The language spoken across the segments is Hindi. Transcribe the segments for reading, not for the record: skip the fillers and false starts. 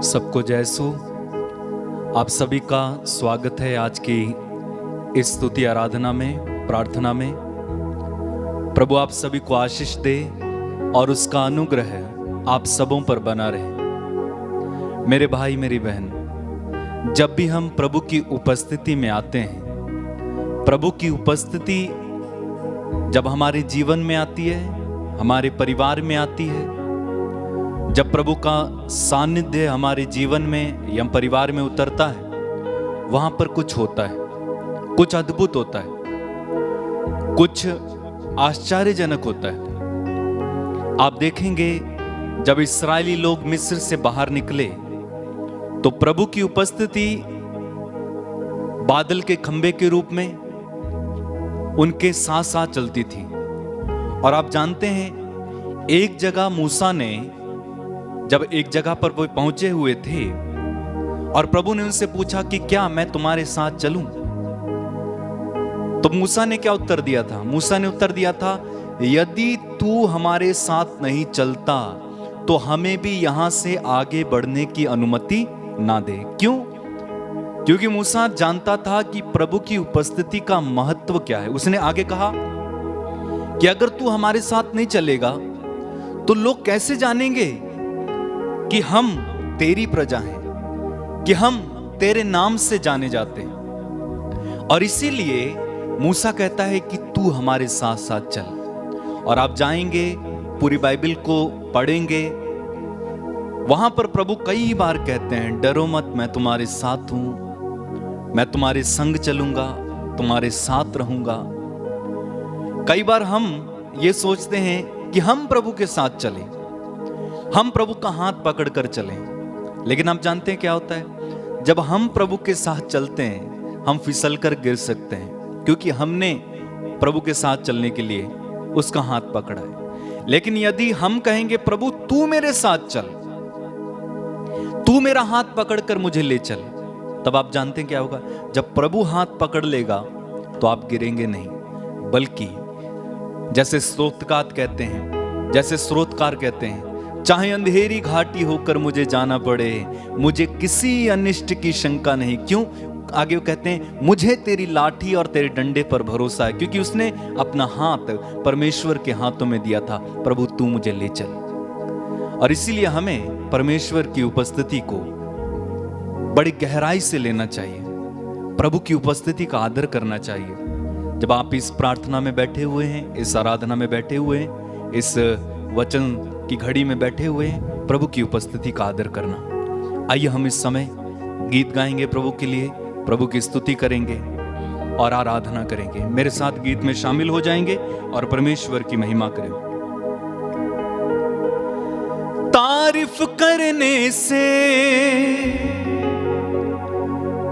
सबको जय सु। आप सभी का स्वागत है आज की इस स्तुति आराधना में, प्रार्थना में। प्रभु आप सभी को आशीष दे और उसका अनुग्रह आप सबों पर बना रहे। मेरे भाई मेरी बहन, जब भी हम प्रभु की उपस्थिति में आते हैं, प्रभु की उपस्थिति जब हमारे जीवन में आती है, हमारे परिवार में आती है, जब प्रभु का सानिध्य हमारे जीवन में या परिवार में उतरता है, वहां पर कुछ होता है, कुछ अद्भुत होता है, कुछ आश्चर्यजनक होता है। आप देखेंगे जब इस्राएली लोग मिस्र से बाहर निकले तो प्रभु की उपस्थिति बादल के खंबे के रूप में उनके साथ साथ चलती थी। और आप जानते हैं, एक जगह मूसा ने जब एक जगह पर वो पहुंचे हुए थे और प्रभु ने उनसे पूछा कि क्या मैं तुम्हारे साथ चलूं, तो मूसा ने क्या उत्तर दिया था? मूसा ने उत्तर दिया था, यदि तू हमारे साथ नहीं चलता तो हमें भी यहां से आगे बढ़ने की अनुमति ना दे। क्यों? क्योंकि मूसा जानता था कि प्रभु की उपस्थिति का महत्व क्या है। उसने आगे कहा कि अगर तू हमारे साथ नहीं चलेगा तो लोग कैसे जानेंगे कि हम तेरी प्रजा हैं, कि हम तेरे नाम से जाने जाते हैं। और इसीलिए मूसा कहता है कि तू हमारे साथ साथ चल। और आप जाएंगे, पूरी बाइबल को पढ़ेंगे, वहां पर प्रभु कई बार कहते हैं, डरो मत, मैं तुम्हारे साथ हूं, मैं तुम्हारे संग चलूंगा, तुम्हारे साथ रहूंगा। कई बार हम ये सोचते हैं कि हम प्रभु के साथ चलें, हम प्रभु का हाथ पकड़कर चलें, लेकिन आप जानते हैं क्या होता है? जब हम प्रभु के साथ चलते हैं, हम फिसलकर गिर सकते हैं, क्योंकि हमने प्रभु के साथ चलने के लिए उसका हाथ पकड़ा है। लेकिन यदि हम कहेंगे, प्रभु तू मेरे साथ चल, तू मेरा हाथ पकड़कर मुझे ले चल, तब आप जानते हैं क्या होगा? जब प्रभु हाथ पकड़ लेगा तो आप गिरेंगे नहीं, बल्कि जैसे स्तोत्रकार कहते हैं, जैसे स्रोतकार कहते हैं, चाहे अंधेरी घाटी होकर मुझे जाना पड़े, मुझे किसी अनिष्ट की शंका नहीं। क्यों? आगे वो कहते हैं, मुझे तेरी लाठी और तेरे डंडे पर भरोसा है, क्योंकि उसने अपना हाथ परमेश्वर के हाथों में दिया था, प्रभु तू मुझे ले चल। और इसीलिए हमें परमेश्वर की उपस्थिति को बड़ी गहराई से लेना चाहिए, प्रभु की उपस्थिति का आदर करना चाहिए। जब आप इस प्रार्थना में बैठे हुए हैं, इस आराधना में बैठे हुए हैं, इस वचन की घड़ी में बैठे हुए हैं, प्रभु की उपस्थिति का आदर करना। आइए हम इस समय गीत गाएंगे प्रभु के लिए, प्रभु की स्तुति करेंगे और आराधना करेंगे। मेरे साथ गीत में शामिल हो जाएंगे और परमेश्वर की महिमा करेंगे। तारीफ करने से,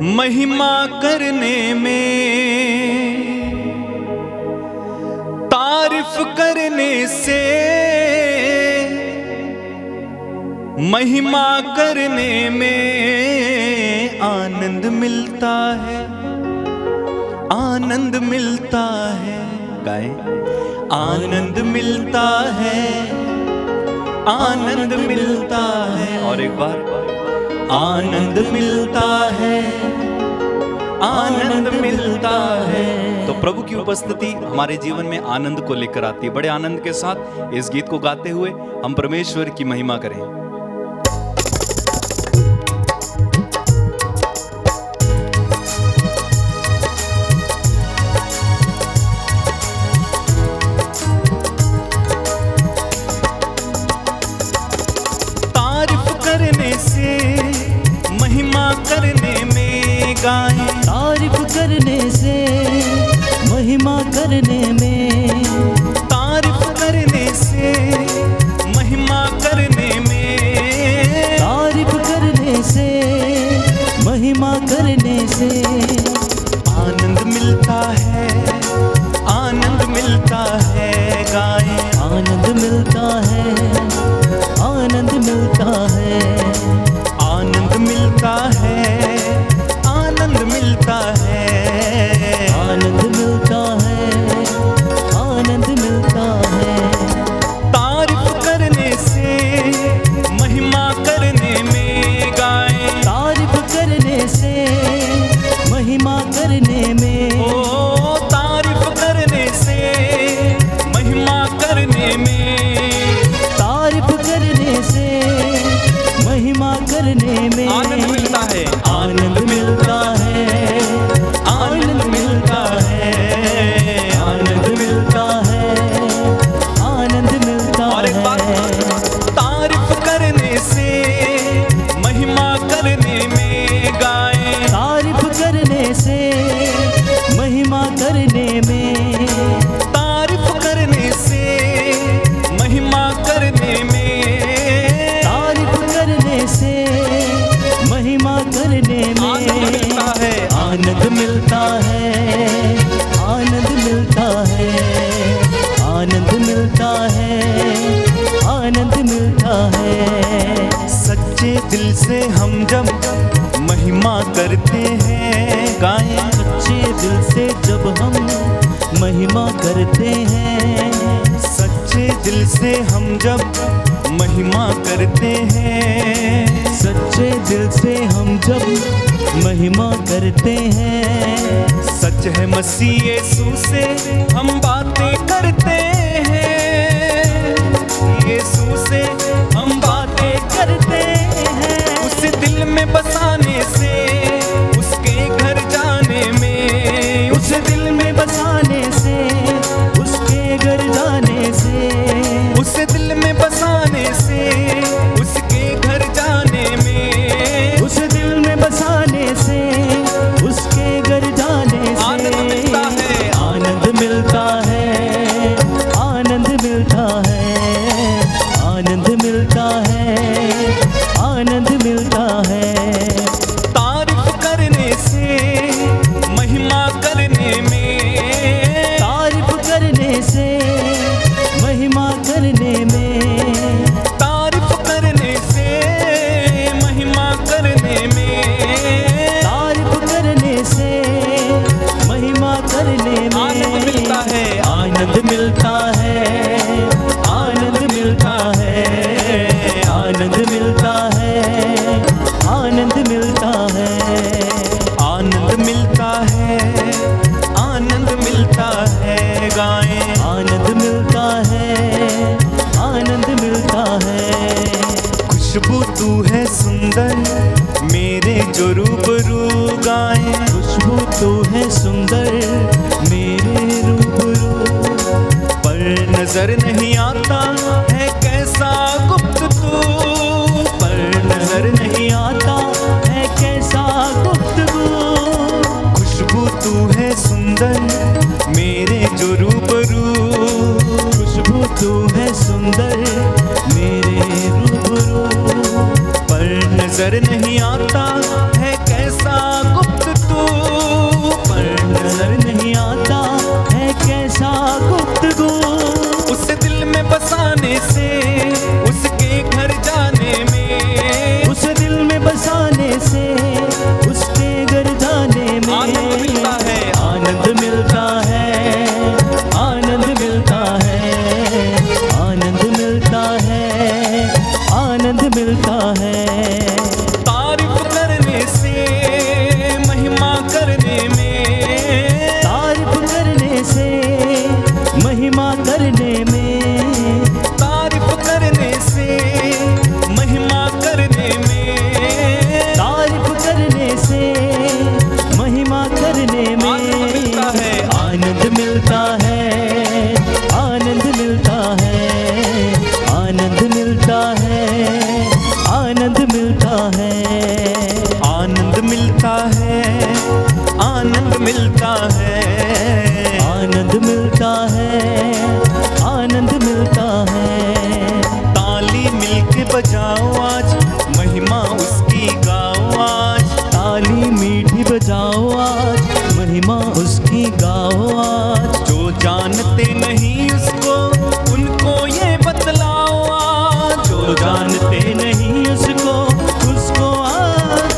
महिमा करने में, तारीफ करने से, महिमा करने में आनंद मिलता है, आनंद मिलता है। गाएं, आनंद मिलता है, आनंद मिलता है। और एक बार, आनंद मिलता है, आनंद मिलता है। तो प्रभु की उपस्थिति हमारे जीवन में आनंद को लेकर आती है। बड़े आनंद के साथ इस गीत को गाते हुए हम परमेश्वर की महिमा करें। तारीफ करने से, महिमा करने में, तारीफ करने से, महिमा करने में, तारीफ करने से, महिमा करने से आनंद मिलता है, आनंद मिलता है। गाएं, आनंद मिलता है, आनंद मिलता है, आनंद मिलता है, आनंद मिलता है, आनंद मिलता है, महिमा करते हैं, गाएं। सच्चे दिल से जब हम महिमा करते हैं, सच्चे दिल से हम जब महिमा करते हैं, सच्चे दिल से हम जब महिमा करते हैं, सच है मसीह यीशु से हम बातें करते हैं, यीशु से हम बातें करते हैं। उसे दिल में बसाने से, उसके घर जाने में, उसे दिल में बसाने से, उसके घर जाने से, उसे दिल में बसाने से, उसके घर जाने में, उसे दिल में बसाने से, उसके घर जाने से आनंद मिलता है, आनंद मिलता है, आनंद मिलता है, आनंद मिलता है, आनंद मिलता है। तारीफ करने से, महिमा करने में, तारीफ करने से, महिमा करने में, तारीफ करने से, महिमा करने में, तारीफ करने से, महिमा करने में आनंद मिलता है, आनंद मिलता है, आनंद मिलता है, आनंद मिलता है, आनंद मिलता है, आनंद मिलता है, आनंद मिलता है, गाएं। आनंद मिलता है, आनंद मिलता है। खुशबू तू है सुंदर मेरे जो रूबरू, गाएं। खुशबू तो है सुंदर मेरे रूबरू, पर नजर नहीं आता है कैसा गुप्त तू, पर नजर नहीं आता है कैसा गुफ्तगू। खुशबू तू है सुंदर मेरे जो रूबरू, खुशबू तो है सुंदर मेरे रूबरू, पर नजर नहीं आता है कैसा गुप्त तू, पर नजर नहीं आता है कैसा गुफ्तगू। उसे दिल में बसाने से, उसके घर जाने में, उसे दिल में बसाने से, उसके घर जाने में आनंद मिलता है, आनंद मिलता है, आनंद मिलता है, आनंद मिलता है, आनंद मिलता है। तारीफ करने से, महिमा करने में, तारीफ करने से, महिमा करने में, तारीफ करने से, महिमा करने में, तारीफ करने से, महिमा करने में आनंद मिलता है, आनंद मिलता है, आनंद मिलता है, आनंद मिलता है, आनंद मिलता है। आनंद मिलता है, आनंद मिलता है, आनंद मिलता है, आनंद मिलता है। ताली मिलके बजाओ आज, महिमा उसकी गाओ आज, ताली मीठी बजाओ आज, महिमा उसकी गाओ आज। जो जानते नहीं उसको उनको ये बतलाओ आज, जो जानते नहीं उसको, उसको आज।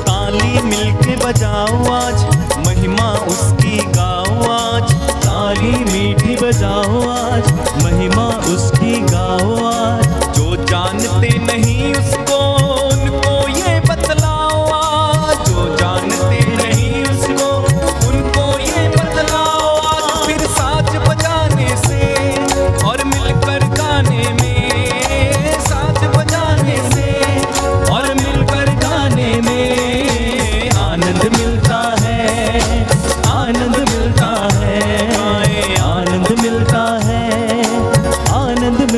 ताली मिलके बजाओ आज, महिमा उसकी गाओ आज, ताली मीठी बजाओ आज, महिमा उसकी गाओ आज। जो जानते नहीं उसको उनको ये बतलाओ आज, जो जानते नहीं उसको उनको ये बतलाओ आज। फिर साज बजाने से और मिलकर गाने में, साज बजाने से और मिलकर गाने में आनंद मिलता है, आनंद मिलता है, आनंद मिलता है, आनंद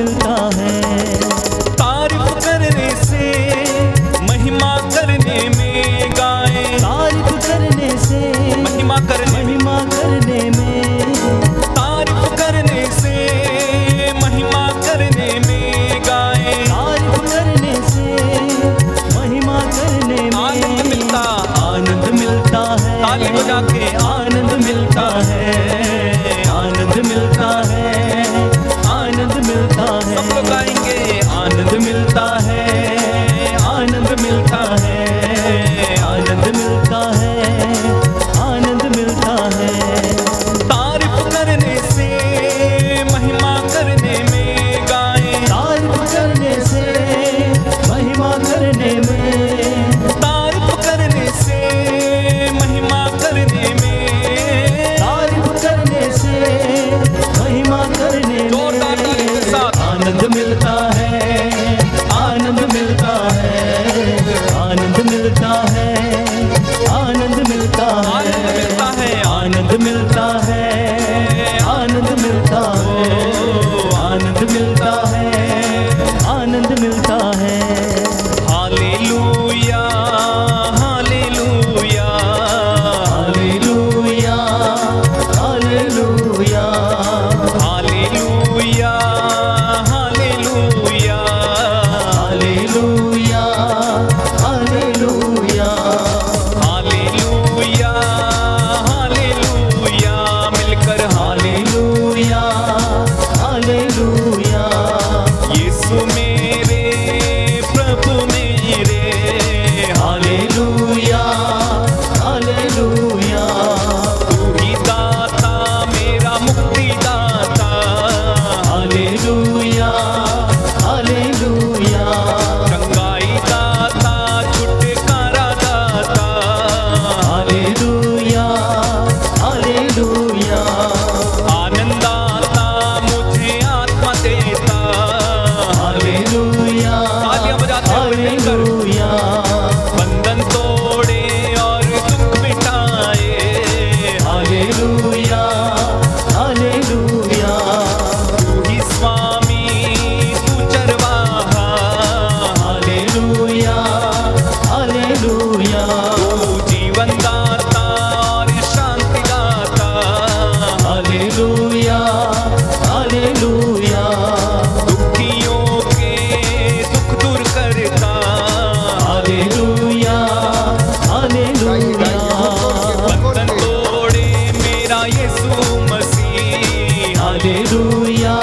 हालेलुया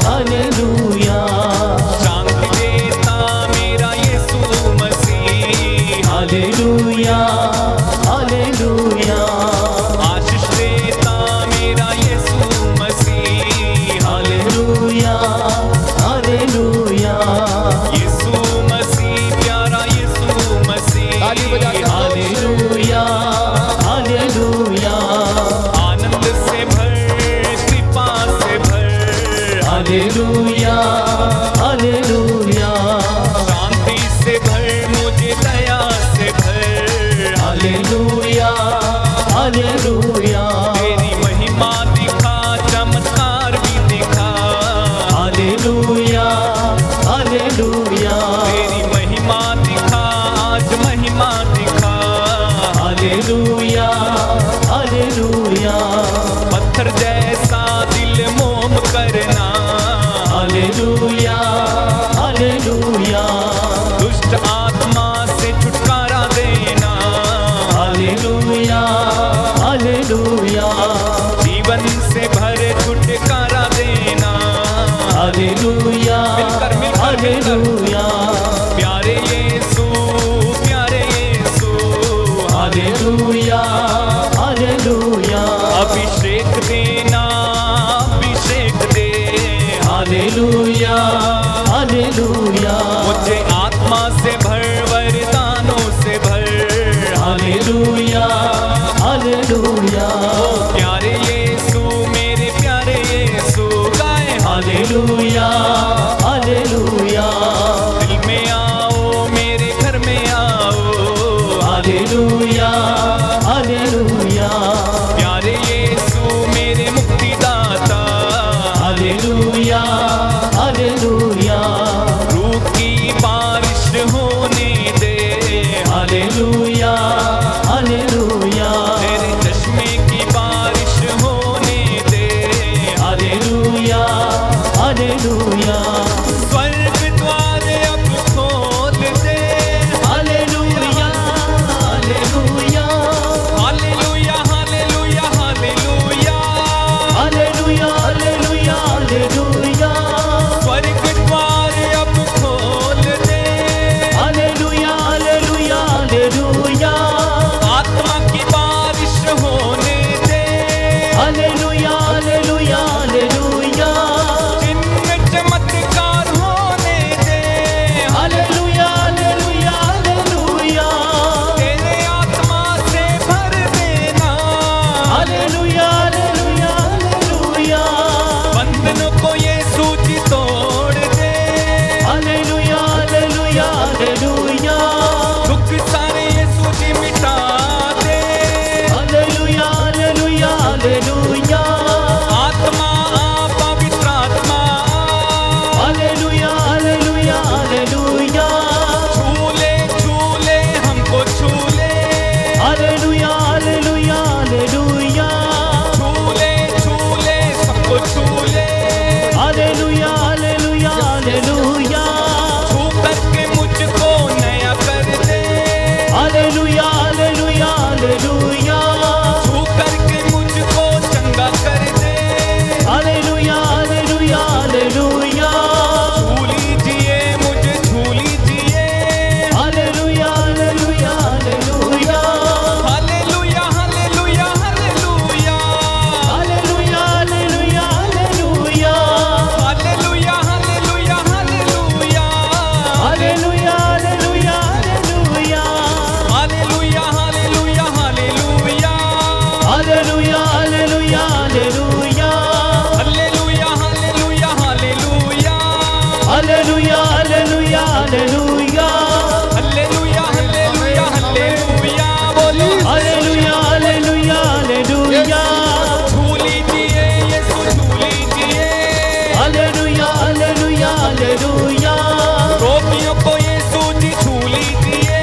हालेलुया शांति देता मेरा यीशु मसीह, हालेलुया हालेलुया आशीष देता मेरा यीशु मसीह, हालेलुया हालेलुया यीशु मसीह प्यारा यीशु मसीह, ताली बजा के हालेलुया हालेलुया आनंद से भर कृपा से भर, हालेलुया हालेलुया शांति से भर मुझे दया से भर, हालेलुया हालेलुया तेरी महिमा दिखा चमत्कार भी दिखा, हालेलुया हालेलुया तेरी महिमा दिखा आज महिमा दिखा, हालेलुया हालेलुया पत्थर जैसा दिल मोम करना, हालेलुया हालेलुया दुष्ट आत्मा से छुटकारा देना, हालेलुया हालेलुया जीवन से भर छुटकारा देना, हालेलुया हालेलुया प्यारे यीशु प्यारे यीशु, हालेलुया हालेलुया अभिषेक देना अभिषेक दे, हालेलुया हालेलुया मुझे आत्मा से भर वरदानों से भर, हालेलुया हालेलुया प्यारे यीशु मेरे प्यारे यीशु गाए हालेलुया हालेलुया दिल में आओ मेरे घर में आओ, हालेलुया हालेलुया प्यारे यीशु मेरे मुक्तिदाता, हालेलुया हालेलुया रूह की बारिश होने दे, हालेलुया हालेलुया तेरे चश्मे की बारिश होने दे, हालेलुया हालेलुया स्वर्ग द्वार अब खोल दे, hallelujah hallelujah hallelujah hallelujah hallelujah, hallelujah hallelujah hallelujah स्वर्ग द्वार अब खोल दे, हालेलुया हालेलुया हालेलुया आत्मा की बारिश होने दे, हालेलुया हालेलुया हालेलुया चिन्ह चमत्कार होने दे, हालेलुया हालेलुया हालेलुया तेरे आत्मा से भर देना, हालेलुया हालेलुया हालेलुया बंधनों को यीशु जी तोड़ दे, हालेलुया हालेलुया हालेलुया दुख सारे यीशु जी मिटा दे, हालेलुया हालेलुया हालेलुया आत्मा आ पवित्र आत्मा हालेलुया हालेलुया हालेलुया छूले हमको छूले, हालेलुया हालेलुया हालेलुया छूले सबको छूले, हालेलुया हालेलुया हालेलुया छू करके मुझको नया कर दे, हालेलुया हालेलुया हालेलुया छू करके मुझको चंगा कर दे, हालेलुया हालेलुया हालेलुया छू लीजिए मुझे छू लीजिए, hallelujah hallelujah hallelujah hallelujah hallelujah hallelujah, hallelujah hallelujah hallelujah hallelujah hallelujah hallelujah, hallelujah hallelujah hallelujah hallelujah hallelujah hallelujah, hallelujah hallelujah hallelujah hallelujah hallelujah hallelujah, hallelujah hallelujah hallelujah hallelujah hallelujah hallelujah, बोलो हालेलुया हालेलुया हालेलुया छू लीजिए यीशु छू लीजिए, हालेलुया हालेलुया हालेलुया रोगियों को यीशु जी छू लीजिए,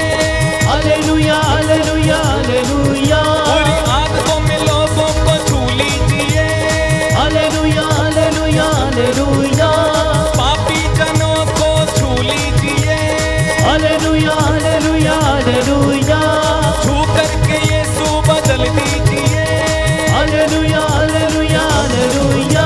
हालेलुया हालेलुया हालेलुया बुरी आदतों में लोगों को छू लीजिए, हालेलुया हालेलुया हालेलुया पापी जनों को छू लीजिए, हालेलुया हालेलुया हालेलुया छू करके यीशु बदल दीजिए, हालेलुया हालेलुया हालेलुया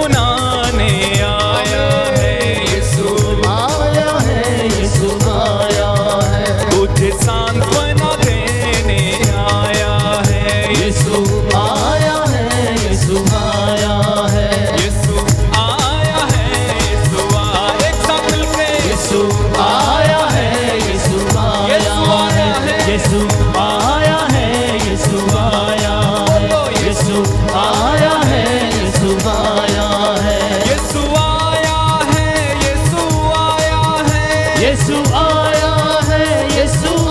सुनाने आया है, यीशु आया है, यीशु आया है, तुझे सांत्वना देने आया है, यीशु आया है, यीशु आया है, यीशु आया है, यीशु आया। एक साथ मिलके यीशु आया है, यीशु आया है, यीशु आया है, यीशु आया है, यीशु आया है, यीशु आया है, यीशु आया है, यीशु आया है, यीशु आया है, यीशु आया है, यीशु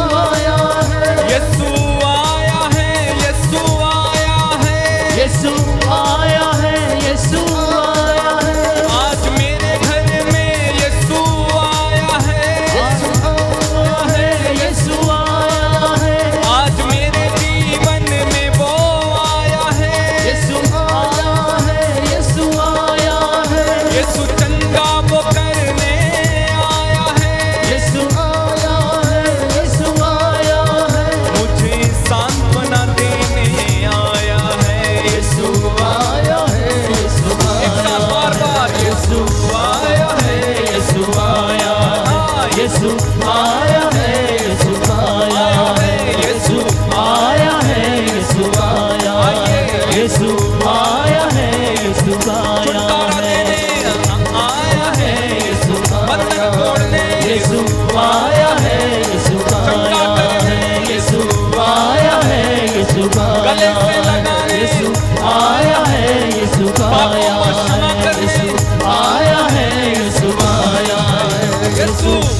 आया है, यीशु आया है, यीशु आया है, यीशु आया है, आज मेरे घर में यीशु आया है, आया है, यीशु आया है, आज मेरे जीवन में वो आया है, यीशु आया है, यीशु आया है, यीशु चंगा वो करने आया है, यीशु आया है, यीशु आया है, मुझे सांत्वना देने आया है, यीशु आया है, यीशु एक साथ बार बार यीशु आया है, यीशु आया है, यीशु आया है, यीशु आया है, यीशु आया है, यीशु आया है, यीशु आया है, यीशु आया है, आया है, यीशु बंधन तोड़ने यीशु आया है, यीशु आया है, यीशु आया है, यीशु गले आया से लगाने है, यीशु आया है, यीशु आया पापों को क्षमा है, करने यीशु आया है, यीशु आया है,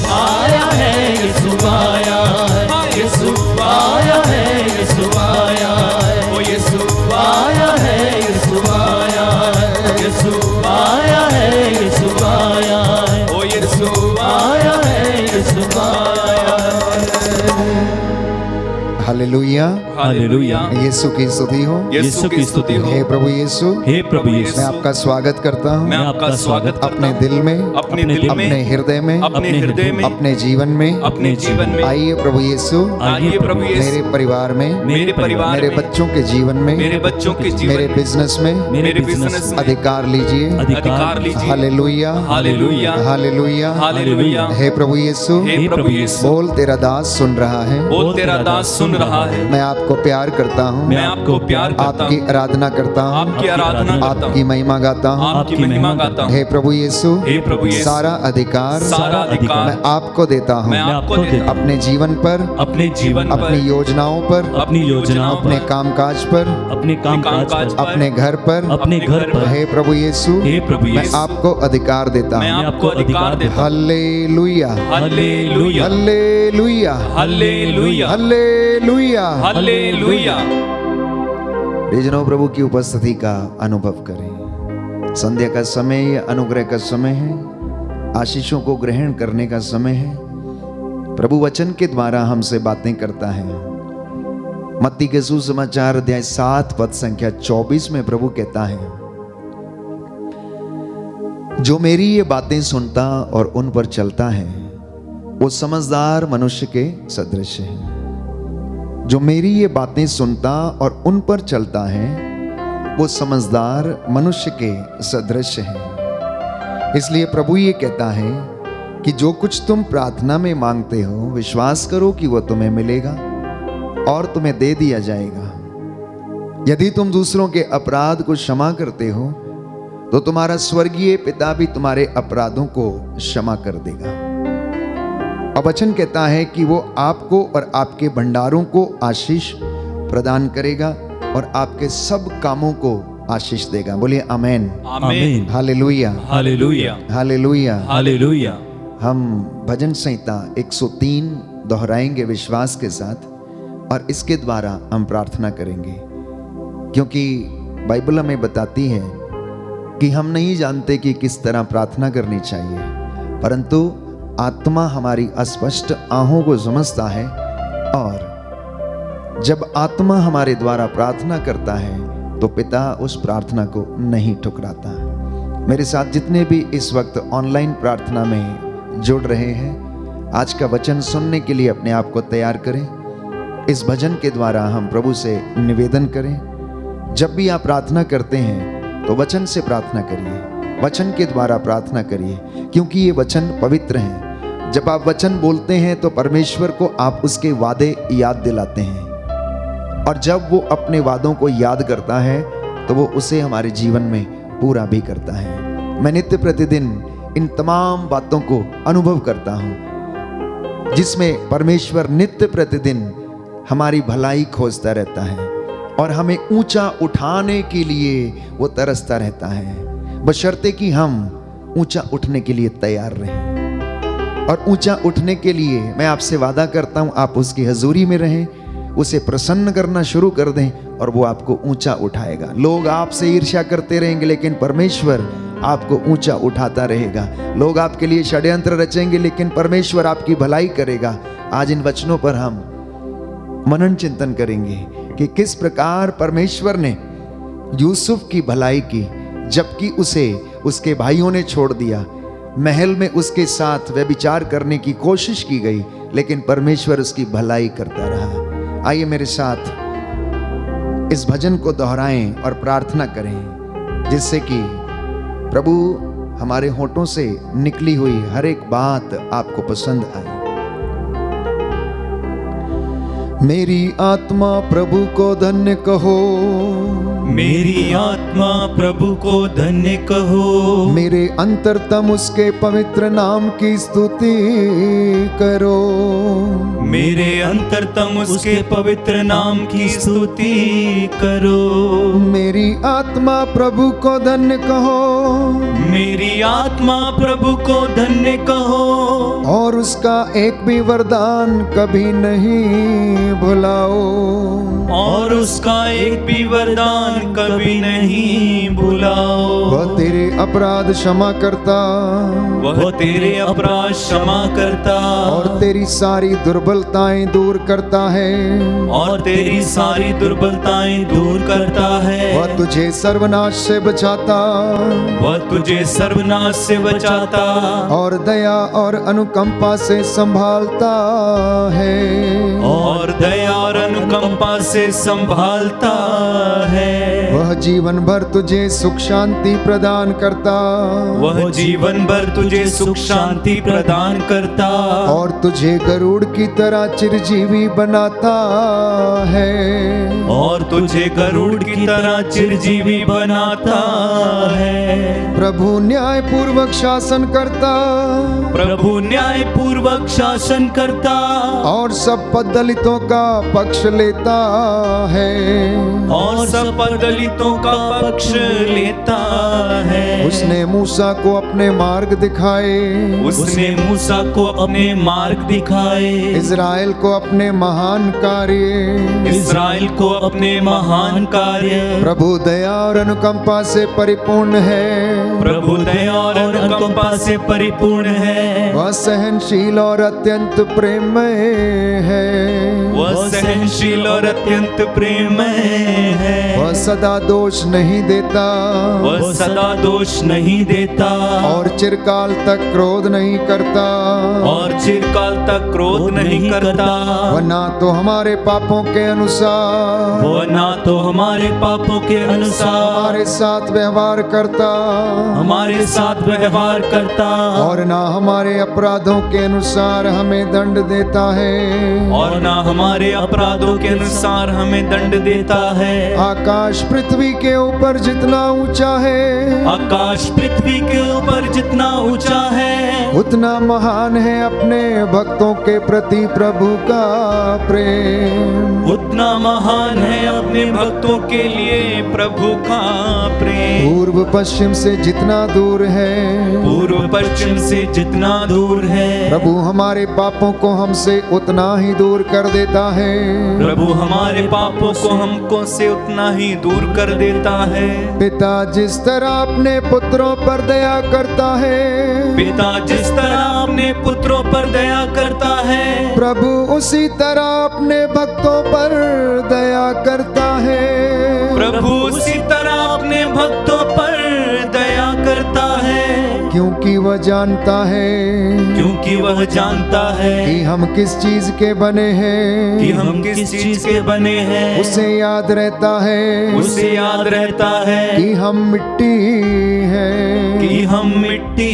यीशु आया है, यीशु आया है, यीशु आया है, यीशु आया है, ओ यीशु आया है, यीशु आया है, यीशु आया है, यीशु आया है, ओ यीशु आया है, यीशु आया हालेलुया। हालेलुया। यीशु की स्तुति हो। यीशु की स्तुति हो। हे प्रभु यीशु, हे प्रभु यीशु, मैं आपका स्वागत करता हूँ मैं आपका स्वागत अपने दिल में, अपने दिल अपने में, हृदय में, अपने हृदय में, अपने जीवन में। अपने जीवन में। आइए प्रभु यीशु, आइए प्रभु यीशु, मेरे परिवार में, मेरे परिवार मेरे में, बच्चों के जीवन में, मेरे बच्चों के जीवन मेरे में, बिजनेस में, मेरे बिजनेस में अधिकार लीजिए। अधिकार लीजिए। Hallelujah, hallelujah. Hallelujah, hallelujah. हे प्रभु यीशु, हे प्रभु यीशु, बोल तेरा दास सुन रहा है। बोल तेरा दास सुन रहा है। मैं आपको प्यार करता हूँ, मैं आपको प्यार करता आपकी हूँ, आराधना करता हूँ, आपकी आराधना करता आपकी हूँ, महिमा गाता हूँ। आपकी महिमा गाता हूँ। हे प्रभु यीशु, हे प्रभु यीशु, सारा अधिकार सारा अधिकार मैं आपको देता हूँ। मैं आपको देता हूँ। अपने जीवन पर, अपने जीवन अपनी पर, योजनाओं पर, अपनी योजनाओं अपने पर, कामकाज पर, अपने कामकाज पर, अपने घर पर, अपने घर पर, हे प्रभु यीशु, हे प्रभु मैं यीशु, आपको अधिकार देता मैं हूँ। आपको अधिकार देता हूँ। Hallelujah, hallelujah. Hallelujah, hallelujah. Hallelujah. Hallelujah. रिजनों प्रभु की उपस्थिति का अनुभव करें। संध्या का समय या अनुग्रह का समय है, आशीषों को ग्रहण करने का समय है। प्रभु वचन के द्वारा हमसे बातें करता है। मत्ती के सुसमाचार अध्याय 7 पद संख्या 24 में प्रभु कहता है, जो मेरी ये बातें सुनता और उन पर चलता है वो समझदार मनुष्य के सदृश है। जो मेरी ये बातें सुनता और उन पर चलता है वो समझदार मनुष्य के सदृश है। इसलिए प्रभु ये कहता है कि जो कुछ तुम प्रार्थना में मांगते हो विश्वास करो कि वो तुम्हें मिलेगा और तुम्हें दे दिया जाएगा। यदि तुम दूसरों के अपराध को क्षमा करते हो तो तुम्हारा स्वर्गीय पिता भी तुम्हारे अपराधों को क्षमा कर देगा। और वचन कहता है कि वो आपको और आपके भंडारों को आशीष प्रदान करेगा और आपके सब कामों को आशीष देगा। बोलिए आमेन, आमीन। Hallelujah, hallelujah. हालेलुया। हालेलुया। हम भजन संहिता 103 दोहराएंगे विश्वास के साथ और इसके द्वारा हम प्रार्थना करेंगे, क्योंकि बाइबल हमें बताती है कि हम नहीं जानते कि किस तरह प्रार्थना करनी चाहिए, परंतु आत्मा हमारी अस्पष्ट आहों को समझता है और जब आत्मा हमारे द्वारा प्रार्थना करता है तो पिता उस प्रार्थना को नहीं ठुकराता। मेरे साथ जितने भी इस वक्त ऑनलाइन प्रार्थना में जुड़ रहे हैं, आज का वचन सुनने के लिए अपने आप को तैयार करें। इस भजन के द्वारा हम प्रभु से निवेदन करें, जब भी आप प्रार्थना करते हैं तो वचन से प्रार्थना करिए, वचन के द्वारा प्रार्थना करिए, क्योंकि ये वचन पवित्र हैं। जब आप वचन बोलते हैं तो परमेश्वर को आप उसके वादे याद दिलाते हैं, और जब वो अपने वादों को याद करता है तो वो उसे हमारे जीवन में पूरा भी करता है। मैं नित्य प्रतिदिन इन तमाम बातों को अनुभव करता हूँ, जिसमें परमेश्वर नित्य प्रतिदिन हमारी भलाई खोजता रहता है और हमें ऊंचा उठाने के लिए वो तरसता रहता है, बशर्ते कि हम ऊंचा उठने के लिए तैयार रहें। और ऊंचा उठने के लिए मैं आपसे वादा करता हूं, आप उसकी हजूरी में रहें, उसे प्रसन्न करना शुरू कर दें और वो आपको ऊंचा उठाएगा। लोग आपसे ईर्ष्या करते रहेंगे, लेकिन परमेश्वर आपको ऊंचा उठाता रहेगा। लोग आपके लिए षड्यंत्र रचेंगे, लेकिन परमेश्वर आपकी भलाई करेगा। आज इन वचनों पर हम मनन चिंतन करेंगे कि किस प्रकार परमेश्वर ने यूसुफ की भलाई की, जबकि उसे उसके भाइयों ने छोड़ दिया। महल में उसके साथ व्यभिचार करने की कोशिश की गई, लेकिन परमेश्वर उसकी भलाई करता रहा। आइए मेरे साथ इस भजन को दोहराएं और प्रार्थना करें, जिससे कि प्रभु हमारे होठों से निकली हुई हर एक बात आपको पसंद आए। मेरी आत्मा प्रभु को धन्य कहो, मेरी आत्मा प्रभु को धन्य कहो, मेरे अंतरतम उसके पवित्र नाम की स्तुति करो, मेरे अंतरतम उसके पवित्र नाम की स्तुति करो। मेरी आत्मा प्रभु को धन्य कहो, मेरी आत्मा प्रभु को धन्य कहो, और उसका एक भी वरदान कभी नहीं भुलाओ, और उसका एक भी वरदान कभी नहीं भुलाओ। वह तेरे अपराध क्षमा करता, वह तेरे अपराध क्षमा करता, और तेरी सारी दुर्बलताएं दूर करता है, और तेरी सारी दुर्बलताएं दूर करता है। वह तुझे सर्वनाश से बचाता, वह तुझे सर्वनाश से बचाता, और दया और अनुकंपा से संभालता है, और दया और अनुकंपा से संभालता है। वह जीवन भर तुझे सुख शांति प्रदान करता, वह जीवन भर तुझे सुख शांति प्रदान करता, और तुझे गरुड़ की तरह चिरजीवी बनाता है, और तुझे गरुड़ की तरह चिरजीवी बनाता है। प्रभु न्याय पूर्वक शासन करता, प्रभु न्याय पूर्वक शासन करता, और सब दलितों का पक्ष लेता है, और सब दलितों का पक्ष लेता है। उसने मूसा को अपने मार्ग दिखाए, उसने मूसा को अपने मार्ग दिखाए, इज़राइल को अपने महान कार्य, इज़राइल को अपने महान कार्य। प्रभु दया और अनुकंपा से परिपूर्ण है, प्रभु दया और अनुकंपा से परिपूर्ण है। वह सहनशील और अत्यंत प्रेममय है, वह सहनशील और अत्यंत प्रेममय है। वह सदा दोष नहीं देता, वह सदा दोष नहीं देता, और चिरकाल तक क्रोध नहीं करता, और चिरकाल तक क्रोध नहीं करता। वह ना तो हमारे पापों के अनुसार, वह ना तो हमारे पापों के अनुसार हमारे साथ व्यवहार करता, हमारे साथ व्यवहार करता, और ना हमारे अपराधों के अनुसार हमें दंड देता है, और ना हमारे अपराधों के अनुसार हमें दंड देता है। आकाश पृथ्वी के ऊपर जितना ऊंचा है, आकाश पृथ्वी के ऊपर जितना ऊंचा है, उतना महान है अपने भक्तों के प्रति प्रभु का प्रेम, उतना महान है अपने भक्तों के लिए प्रभु का प्रेम। पूर्व पश्चिम से जितना दूर है, पूर्व पश्चिम से जितना दूर है, प्रभु हमारे पापों को हमसे उतना ही दूर कर देता है। प्रभु हमारे पापों को हमको से उतना ही दूर कर देता है। पिता जिस तरह अपने पुत्रों पर दया करता है, पिता जिस तरह अपने पुत्रों पर दया करता है, प्रभु उसी तरह अपने भक्तों पर दया करता है। प्रभु उसी तरह अपने भक्तों पर दया करता है। क्योंकि वह जानता है क्योंकि वह जानता है कि हम किस चीज के बने हैं, कि हम किस चीज के बने हैं। उसे याद रहता है उसे याद रहता है कि हम मिट्टी हैं, कि हम मिट्टी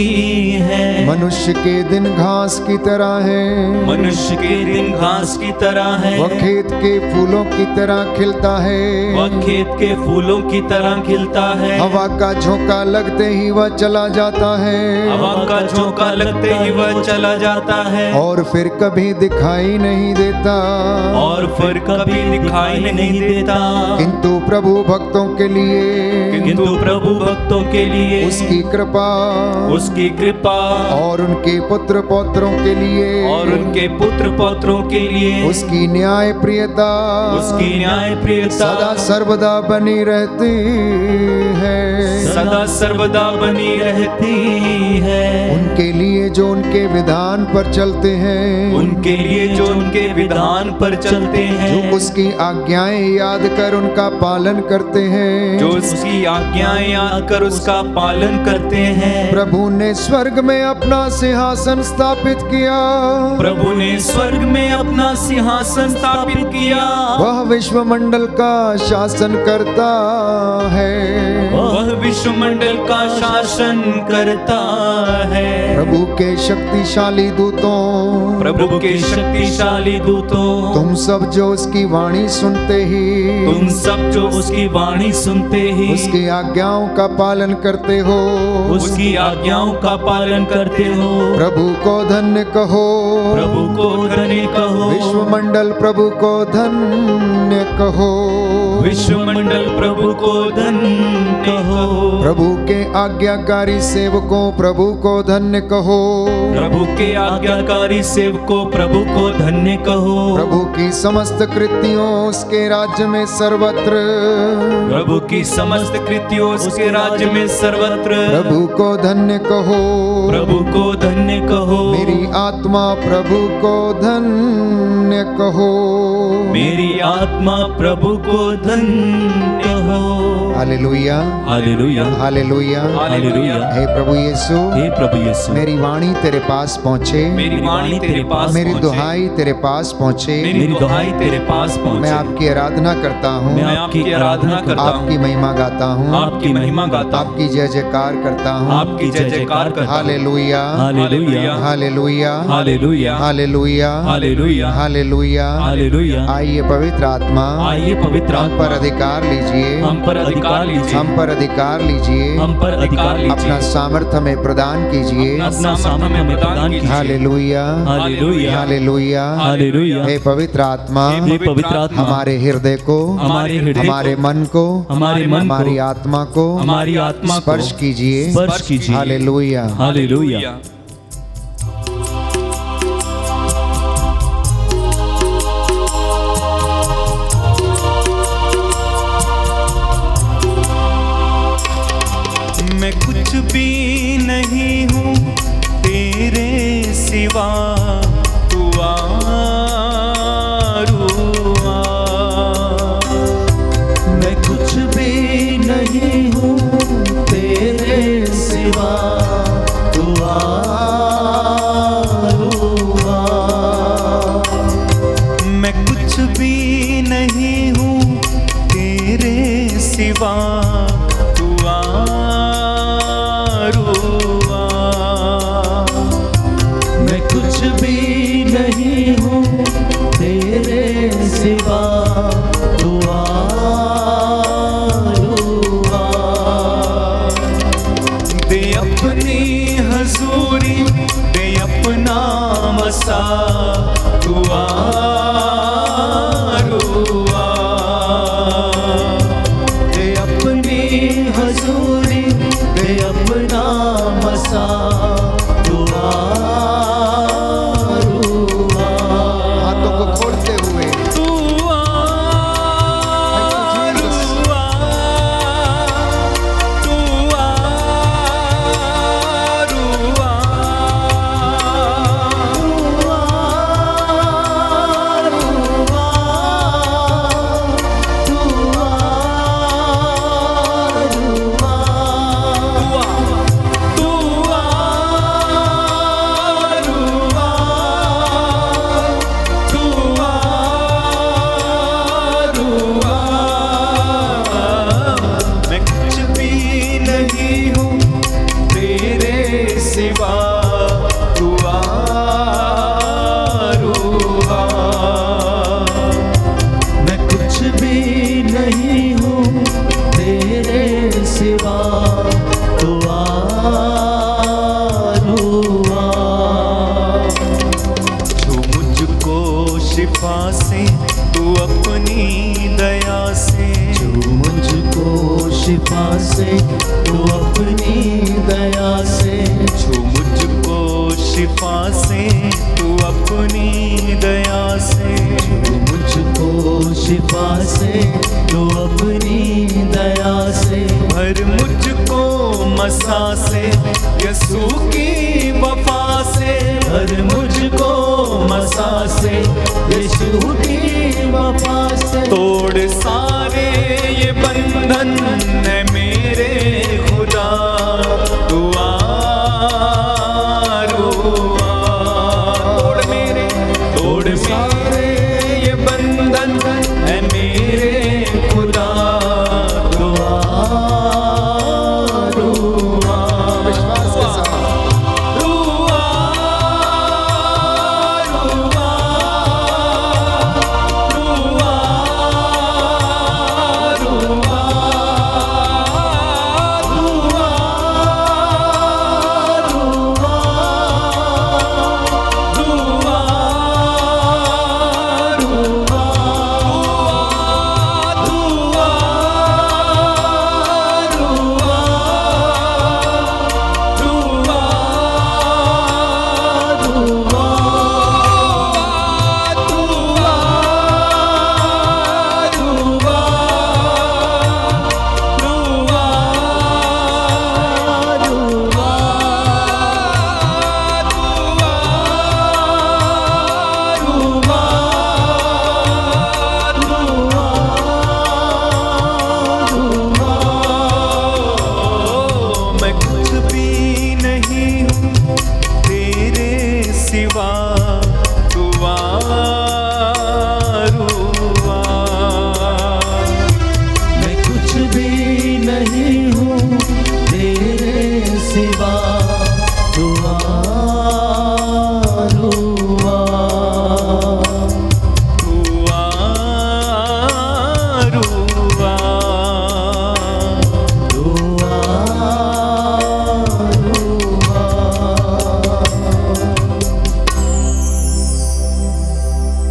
हैं। मनुष्य के दिन घास की तरह है, मनुष्य के दिन घास की तरह है। वह खेत के फूलों की तरह खिलता है, वह खेत के फूलों की तरह खिलता है। हवा का झोंका लगते ही वह चला जाता है, हवा का झोंका लगते ही वह चला जाता है, और फिर कभी दिखाई नहीं देता। और फिर कभी दिखाई नहीं देता। किंतु प्रभु भक्तों के लिए, किंतु प्रभु भक्तों के लिए उसकी कृपा, उसकी कृपा, और उनके पुत्र पौत्रों के लिए, और उनके पुत्र पौत्रों के लिए उसकी न्याय प्रियता, उसकी न्याय प्रियता सदा सर्वदा बनी रहती है। सदा सर्वदा बनी रहती है। उनके लिए जो उनके विधान पर चलते हैं, उनके लिए जो उनके विधान पर चलते हैं, जो उसकी आज्ञाएं याद कर उनका पालन करते हैं, जो उसकी आज्ञाएं याद कर उसका पालन करते हैं। प्रभु ने स्वर्ग में अपना सिंहासन स्थापित किया, प्रभु ने स्वर्ग में अपना सिंहासन स्थापित किया। वह विश्वमंडल का शासन करता है, वह विश्वमंडल का शासन करता है। प्रभु के शक्तिशाली दूतों, प्रभु के शक्तिशाली दूतों, तुम सब जो उसकी वाणी सुनते ही, तुम सब जो उसकी वाणी सुनते ही उसकी आज्ञाओं का पालन करते हो, उसकी आज्ञाओं का पालन करते हो। प्रभु को धन्य कहो, प्रभु को धन्य कहो। विश्वमंडल प्रभु को धन्य कहो, विश्वमंडल प्रभु को धन्य कहो। प्रभु के आज्ञाकारी सेवकों प्रभु को धन्य कहो, प्रभु के आज्ञाकारी सेवकों प्रभु को धन्य कहो। प्रभु की समस्त कृतियों उसके राज्य में सर्वत्र, प्रभु की समस्त कृतियों उसके राज्य में सर्वत्र। प्रभु को धन्य कहो, प्रभु को धन्य कहो। मेरी आत्मा प्रभु को धन्य कहो, मेरी आत्मा प्रभु को धन्य कहो। Hallelujah, hallelujah, hallelujah, hallelujah. हे प्रभु यीशु, हे प्रभु यीशु, मेरी वाणी तेरे पास पहुँचे, मेरी वाणी तेरे पास मेरी पहुंचे, दुहाई तेरे पास पहुँचे, मेरी दुहाई तेरे पास पहुंचे। मैं आपकी आराधना करता हूँ, मैं आपकी आराधना करता हूँ, आपकी महिमा गाता हूँ, आपकी महिमा गाता हूँ, आपकी जय जयकार करता हूँ, आपकी जय जयकार करता हूँ। Hallelujah, hallelujah, hallelujah, hallelujah, hallelujah, hallelujah, hallelujah. Hallelujah. आइए पवित्र आत्मा, आइए पवित्र हम आत्मा, पर अधिकार लीजिए, हम पर अधिकार लीजिए, हम पर अधिकार लीजिए, हम पर अधिकार लीजिए, अपना सामर्थ्य में प्रदान कीजिए। अपना सामर्थ्य में प्रदान कीजिए। Hallelujah, hallelujah, hallelujah, hallelujah. हे पवित्र आत्मा, हे पवित्र आत्मा, हमारे हृदय को, हमारे हृदय को, हमारे मन को, हमारे मन को, हमारी आत्मा को, हमारी आत्मा को स्पर्श कीजिए, स्पर्श कीजिए। हालेलुया। हालेलुया। मैं कुछ भी नहीं हूँ तेरे सिवा, तू आरुआ। मैं कुछ भी नहीं हूँ तेरे सिवा, तू आरुआ। मैं कुछ भी नहीं हूँ तेरे सिवा, तू आरुआ। मैं कुछ भी नहीं हूँ तेरे सिवा, तू आरुआ। दे अपनी हजूरी, दे अपना मसा, तू आरुआ। दे अपनी हजूरी, दे अपना मसा, तू आरुआ। हाथों को खोलते हुए तू आरुआ, तू आरुआ। शिफा से तू अपनी दया से, छू मुझको शिफा से तू अपनी दया से, मुझको शिफा से तू अपनी दया से, भर मुझको मसा से यसू की वफा से, भर मुझको मसा से यीशु की वफा से, तोड़ सारे ये बंधन है मेरे खुदा, दुआ तोड़ सारे ये बंधन है मेरे खुदा, दुआ विश्वास के साथ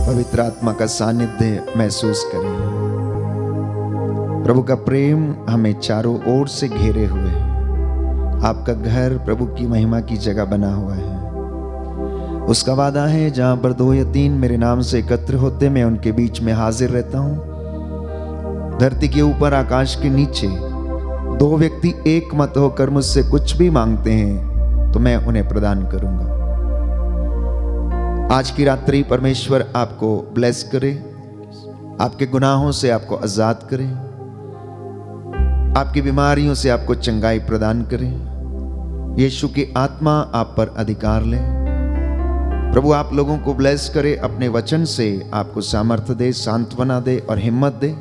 पवित्र आत्मा का सानिध्य महसूस करें। प्रभु का प्रेम हमें चारों ओर से घेरे हुए है। आपका घर प्रभु की महिमा की जगह बना हुआ है। उसका वादा है, जहां पर 2 या 3 मेरे नाम से एकत्र होते, मैं उनके बीच में हाजिर रहता हूं। धरती के ऊपर आकाश के नीचे 2 व्यक्ति एक मत होकर मुझसे कुछ भी मांगते हैं तो मैं उन्हें प्रदान करूंगा। आज की रात्रि परमेश्वर आपको ब्लेस करे, आपके गुनाहों से आपको आजाद करे, आपकी बीमारियों से आपको चंगाई प्रदान करे। यीशु की आत्मा आप पर अधिकार ले। प्रभु आप लोगों को ब्लेस करे, अपने वचन से आपको सामर्थ्य दे, सांत्वना दे और हिम्मत दे।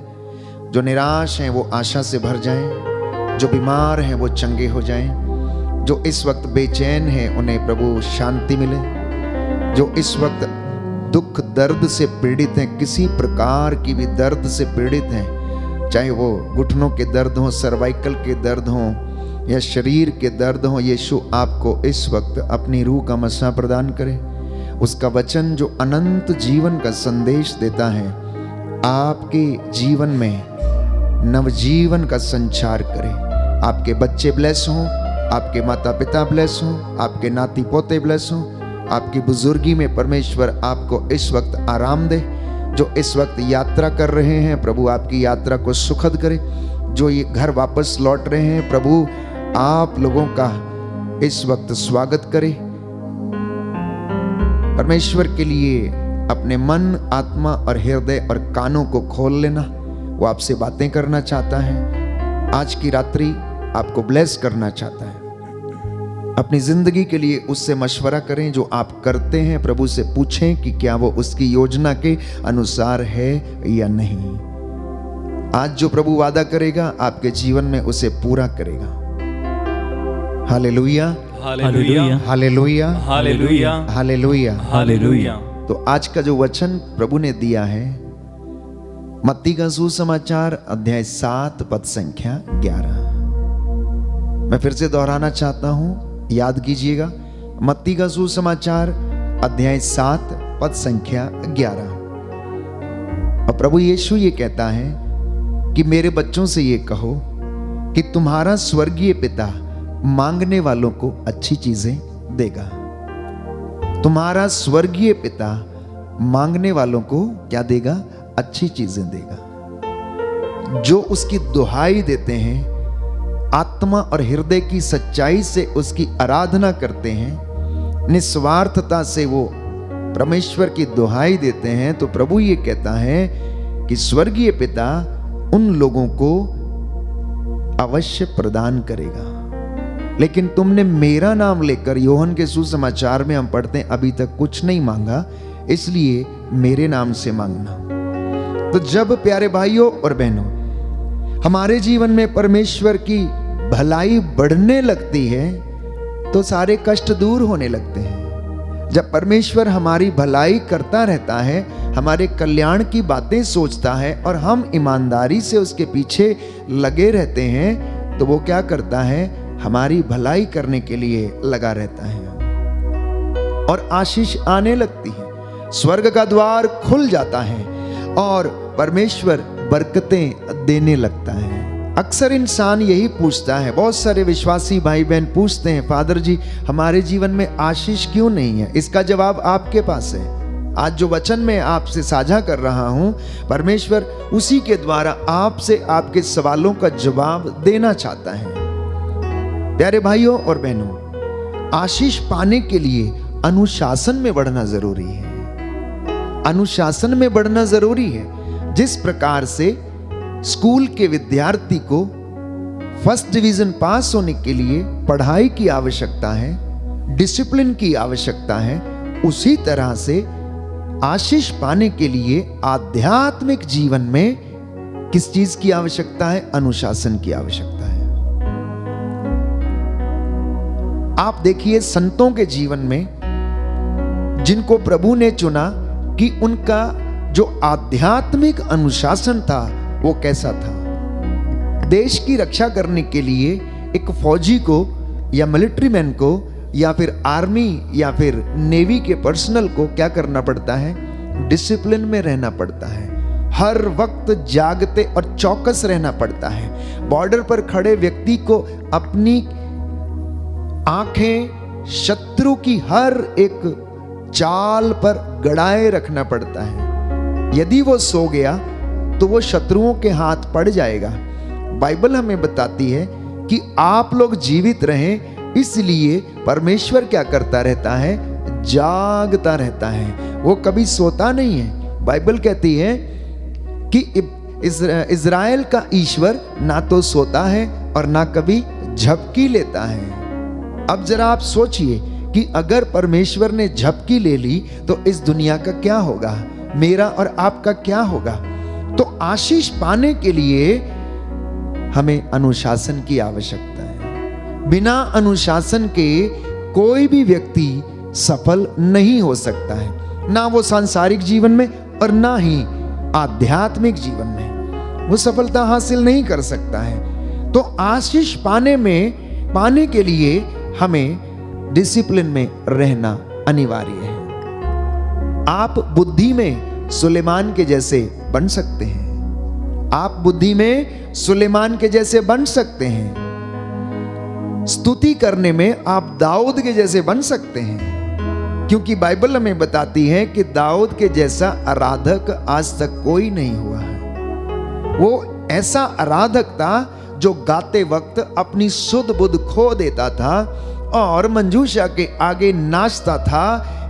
जो निराश हैं वो आशा से भर जाएं, जो बीमार हैं वो चंगे हो जाएं, जो इस वक्त बेचैन हैं उन्हें प्रभु शांति मिले, जो इस वक्त दुख दर्द से पीड़ित हैं, किसी प्रकार की भी दर्द से पीड़ित हैं, चाहे वो घुटनों के दर्द हों, सर्वाइकल के दर्द हों या शरीर के दर्द हों, यीशु आपको इस वक्त अपनी रूह का मसा प्रदान करे। उसका वचन जो अनंत जीवन का संदेश देता है, आपके जीवन में नवजीवन का संचार करे। आपके बच्चे ब्लेस हों, आपके माता पिता ब्लेस हों, आपके नाती पोते ब्लेस हों, आपकी बुजुर्गी में परमेश्वर आपको इस वक्त आराम दे। जो इस वक्त यात्रा कर रहे हैं, प्रभु आपकी यात्रा को सुखद करे। जो ये घर वापस लौट रहे हैं, प्रभु आप लोगों का इस वक्त स्वागत करे। परमेश्वर के लिए अपने मन, आत्मा और हृदय और कानों को खोल लेना। वो आपसे बातें करना चाहता है, आज की रात्रि आपको ब्लेस करना चाहता है। अपनी जिंदगी के लिए उससे मशवरा करें, जो आप करते हैं प्रभु से पूछें कि क्या वो उसकी योजना के अनुसार है या नहीं। आज जो प्रभु वादा करेगा आपके जीवन में उसे पूरा करेगा। Hallelujah, hallelujah, hallelujah, hallelujah, hallelujah, hallelujah. तो आज का जो वचन प्रभु ने दिया है, मत्ती का सुसमाचार अध्याय 7 पद संख्या 11। मैं फिर से दोहराना चाहता हूं, याद कीजिएगा। मत्ती का सुसमाचार अध्याय 7 पद संख्या 11। और प्रभु यीशु ये कहता है कि मेरे बच्चों से ये कहो कि तुम्हारा स्वर्गीय पिता मांगने वालों को अच्छी चीजें देगा। तुम्हारा स्वर्गीय पिता मांगने वालों को क्या देगा? अच्छी चीजें देगा। जो उसकी दुहाई देते हैं, आत्मा और हृदय की सच्चाई से उसकी आराधना करते हैं, निस्वार्थता से वो परमेश्वर की दुहाई देते हैं, तो प्रभु ये कहता है कि स्वर्गीय पिता उन लोगों को अवश्य प्रदान करेगा। लेकिन तुमने मेरा नाम लेकर, योहन के सुसमाचार में हम पढ़ते हैं, अभी तक कुछ नहीं मांगा, इसलिए मेरे नाम से मांगना। तो जब प्यारे भाइयों और बहनों हमारे जीवन में परमेश्वर की भलाई बढ़ने लगती है तो सारे कष्ट दूर होने लगते हैं। जब परमेश्वर हमारी भलाई करता रहता है, हमारे कल्याण की बातें सोचता है और हम ईमानदारी से उसके पीछे लगे रहते हैं, तो वो क्या करता है? हमारी भलाई करने के लिए लगा रहता है और आशीष आने लगती है, स्वर्ग का द्वार खुल जाता है और परमेश्वर बरकतें देने लगता है। अक्सर इंसान यही पूछता है, बहुत सारे विश्वासी भाई बहन पूछते हैं, फादर जी हमारे जीवन में आशीष क्यों नहीं है? इसका जवाब आपके पास है। आज जो वचन मैं आपसे साझा कर रहा हूं, परमेश्वर उसी के द्वारा आपसे आपके सवालों का जवाब देना चाहता है। प्यारे भाइयों और बहनों, आशीष पाने के लिए अनुशासन में बढ़ना जरूरी है। अनुशासन में बढ़ना जरूरी है। जिस प्रकार से स्कूल के विद्यार्थी को फर्स्ट डिवीजन पास होने के लिए पढ़ाई की आवश्यकता है, डिसिप्लिन की आवश्यकता है, उसी तरह से आशीष पाने के लिए आध्यात्मिक जीवन में किस चीज की आवश्यकता है? अनुशासन की आवश्यकता है। आप देखिए संतों के जीवन में जिनको प्रभु ने चुना कि उनका जो आध्यात्मिक अनुशासन था वो कैसा था। देश की रक्षा करने के लिए एक फौजी को या मिलिट्री मैन को या फिर आर्मी या फिर नेवी के पर्सनल को क्या करना पड़ता है? डिसिप्लिन में रहना पड़ता है। हर वक्त जागते और चौकस रहना पड़ता है। बॉर्डर पर खड़े व्यक्ति को अपनी आंखें शत्रु की हर एक चाल पर गड़ाए रखना पड़ता है। यदि वो सो गया तो वो शत्रुओं के हाथ पड़ जाएगा। बाइबल हमें बताती है कि आप लोग जीवित रहें, इसलिए परमेश्वर क्या करता रहता है? जागता रहता है, वो कभी सोता नहीं है। बाइबल कहती है कि इज़राइल का ईश्वर ना तो सोता है और ना कभी झपकी लेता है। अब जरा आप सोचिए कि अगर परमेश्वर ने झपकी ले ली तो इस दुनिया का क्या होगा? मेरा और आपका क्या होगा? तो आशीष पाने के लिए हमें अनुशासन की आवश्यकता है। बिना अनुशासन के कोई भी व्यक्ति सफल नहीं हो सकता है, ना वो सांसारिक जीवन में और ना ही आध्यात्मिक जीवन में वो सफलता हासिल नहीं कर सकता है। तो आशीष पाने के लिए हमें डिसिप्लिन में रहना अनिवार्य है। आप बुद्धि में सुलेमान के जैसे बन सकते हैं। आप बुद्धि में सुलेमान के जैसे बन सकते हैं। स्तुति करने में आप दाऊद के जैसे बन सकते हैं, क्योंकि बाइबल हमें बताती है कि दाऊद के जैसा आराधक आज तक कोई नहीं हुआ है। वो ऐसा आराधक था जो गाते वक्त अपनी सुध बुध खो देता था और मंजूषा के आगे नाचता था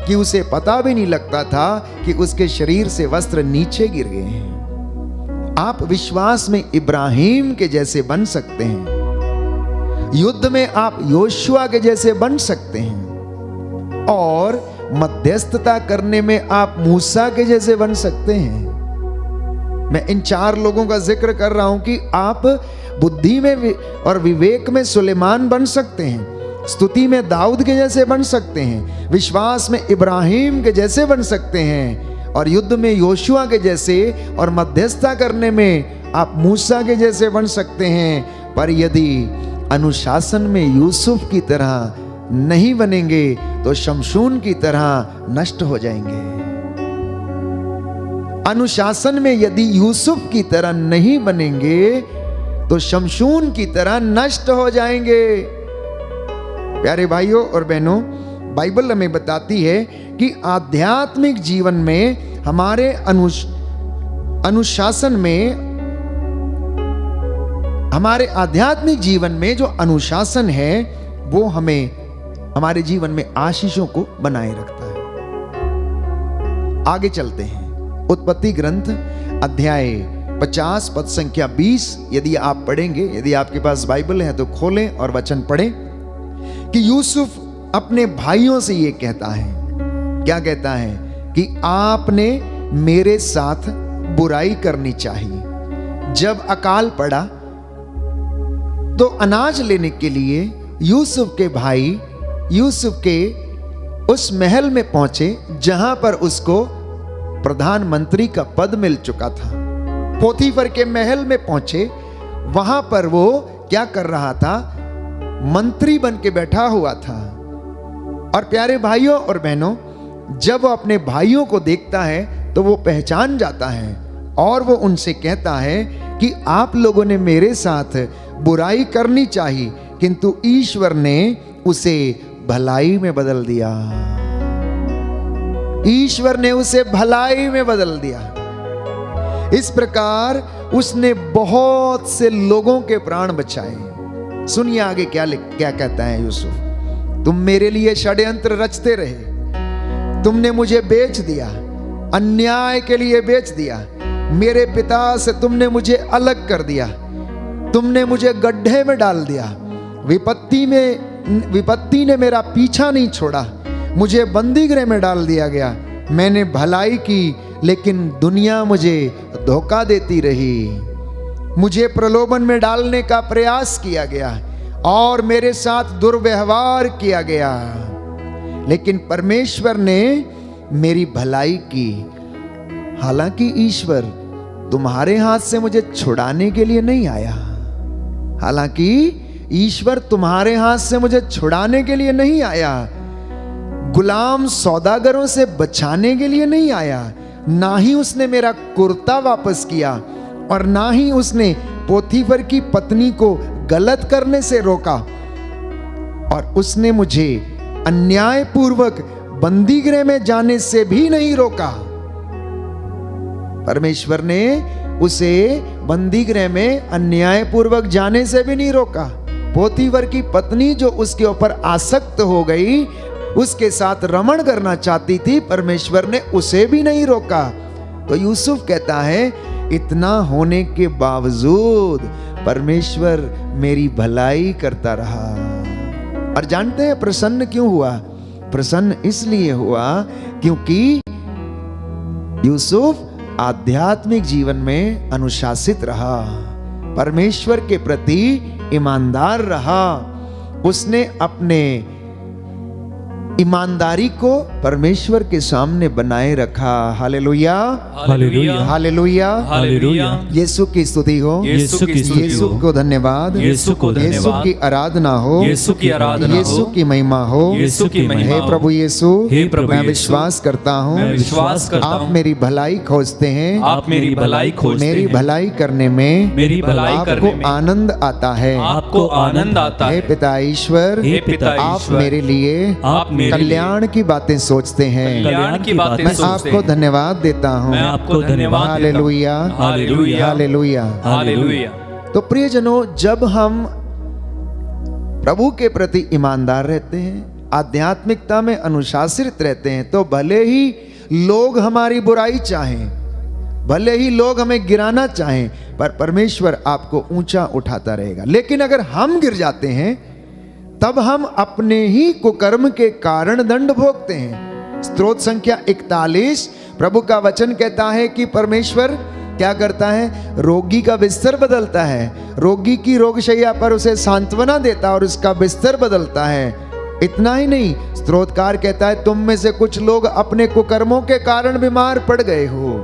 कि उसे पता भी नहीं लगता था कि उसके शरीर से वस्त्र नीचे गिर गए हैं। आप विश्वास में इब्राहिम के जैसे बन सकते हैं। युद्ध में आप योशुआ के जैसे बन सकते हैं और मध्यस्थता करने में आप मूसा के जैसे बन सकते हैं। मैं इन 4 लोगों का जिक्र कर रहा हूं कि आप बुद्धि में और विवेक में सुलेमान बन सकते हैं, स्तुति में दाऊद के जैसे बन सकते हैं, विश्वास में इब्राहिम के जैसे बन सकते हैं और युद्ध में योशुआ के जैसे, और मध्यस्थता करने में आप मूसा के जैसे बन सकते हैं। पर यदि अनुशासन में यूसुफ की तरह नहीं बनेंगे तो शमशून की तरह नष्ट हो जाएंगे। अनुशासन में यदि यूसुफ की तरह नहीं बनेंगे तो शमशून की तरह नष्ट हो जाएंगे। प्यारे भाइयों और बहनों, बाइबल हमें बताती है कि आध्यात्मिक जीवन में हमारे अनुशासन में, हमारे आध्यात्मिक जीवन में जो अनुशासन है वो हमें हमारे जीवन में आशीषों को बनाए रखता है। आगे चलते हैं। उत्पत्ति ग्रंथ अध्याय 50 पद संख्या 20 यदि आप पढ़ेंगे, यदि आपके पास बाइबल है तो खोलें और वचन पढ़ें कि यूसुफ अपने भाइयों से ये कहता है, क्या कहता है कि आपने मेरे साथ बुराई करनी चाहिए। जब अकाल पड़ा तो अनाज लेने के लिए यूसुफ के भाई यूसुफ के उस महल में पहुंचे जहां पर उसको प्रधानमंत्री का पद मिल चुका था। पोतीफर के महल में पहुंचे, वहां पर वो क्या कर रहा था? मंत्री बन के बैठा हुआ था। और प्यारे भाइयों और बहनों, जब वो अपने भाइयों को देखता है तो वो पहचान जाता है और वो उनसे कहता है कि आप लोगों ने मेरे साथ बुराई करनी चाहिए, किंतु ईश्वर ने उसे भलाई में बदल दिया। ईश्वर ने उसे भलाई में बदल दिया। इस प्रकार उसने बहुत से लोगों के प्राण बचाए। सुनिए आगे क्या कहता है यूसुफ। तुम मेरे लिए षड्यंत्र रचते रहे, तुमने मुझे बेच दिया, अन्याय के लिए बेच दिया। मेरे पिता से तुमने मुझे अलग कर दिया, तुमने मुझे गड्ढे में डाल दिया। विपत्ति ने मेरा पीछा नहीं छोड़ा, मुझे बंदीगृह में डाल दिया गया। मैंने भलाई की लेकिन दुनिया मुझे धोखा देती रही। मुझे प्रलोभन में डालने का प्रयास किया गया और मेरे साथ दुर्व्यवहार किया गया, लेकिन परमेश्वर ने मेरी भलाई की। हालांकि ईश्वर तुम्हारे हाथ से मुझे छुड़ाने के लिए नहीं आया, हालांकि ईश्वर तुम्हारे हाथ से मुझे छुड़ाने के लिए नहीं आया, गुलाम सौदागरों से बचाने के लिए नहीं आया। ना ही उसने मेरा कुर्ता वापस किया और ना ही उसने पोतीफर की पत्नी को गलत करने से रोका, और उसने मुझे अन्यायपूर्वक बंदीगृह में जाने से भी नहीं रोका। परमेश्वर ने उसे बंदीगृह में अन्यायपूर्वक जाने से भी नहीं रोका। पोतीफर की पत्नी जो उसके ऊपर आसक्त हो गई, उसके साथ रमण करना चाहती थी, परमेश्वर ने उसे भी नहीं रोका। तो यूसुफ कहता है, इतना होने के बावजूद परमेश्वर मेरी भलाई करता रहा। और जानते हैं प्रसन्न क्यों हुआ? प्रसन्न इसलिए हुआ क्योंकि यूसुफ आध्यात्मिक जीवन में अनुशासित रहा, परमेश्वर के प्रति ईमानदार रहा। उसने अपने ईमानदारी को परमेश्वर के सामने बनाए रखा। Hallelujah, hallelujah, hallelujah, hallelujah. Yeshu की स्तुति हो, यीशु की स्तुति यीशु हो, को धन्यवाद, यीशु को यीशु धन्यवाद, की आराधना हो, यीशु की आराधना यीशु हो, की महिमा हो, यीशु की महिमा हे हो। प्रभु यीशु, हे प्रभु मैं यीशु, विश्वास करता हूँ मैं विश्वास करता आप हूँ, मेरी भलाई खोजते हैं, आप मेरी भलाई खोजते मेरी हैं, भलाई करने में मेरी भलाई करने आपको में आनंद आता है। आपको आनंद आता हे है। पिता ईश्वर, हे पिता आप ईश्वर, मेरे लिए आप मेरे लिए कल्याण की बातें सोचते हैं। कल्याण की बातें मैं सोचते आपको हैं। धन्यवाद देता हूँ। मैं आपको धन्यवाद देता हूँ। Hallelujah, hallelujah, hallelujah, hallelujah. तो प्रियजनों, जब हम प्रभु के प्रति ईमानदार रहते हैं, आध्यात्मिकता में अनुशासित रहते हैं, तो भले ही लोग हमारी बुराई चाहें, भले ही लोग हमें गिराना चाहें, पर परमेश्वर आपको ऊंचा उठाता रहेगा। लेकिन अगर हम गिर जाते हैं तब हम अपने ही कुकर्म के कारण दंड भोगते हैं। स्तोत्र संख्या 41 प्रभु का वचन कहता है कि परमेश्वर क्या करता है? रोगी का बिस्तर बदलता है, रोगी की रोगशैया पर उसे सांत्वना देता है और उसका बिस्तर बदलता है। इतना ही नहीं, स्तोत्रकार कहता है, तुम में से कुछ लोग अपने कुकर्मों के कारण बीमार पड़ गए हो।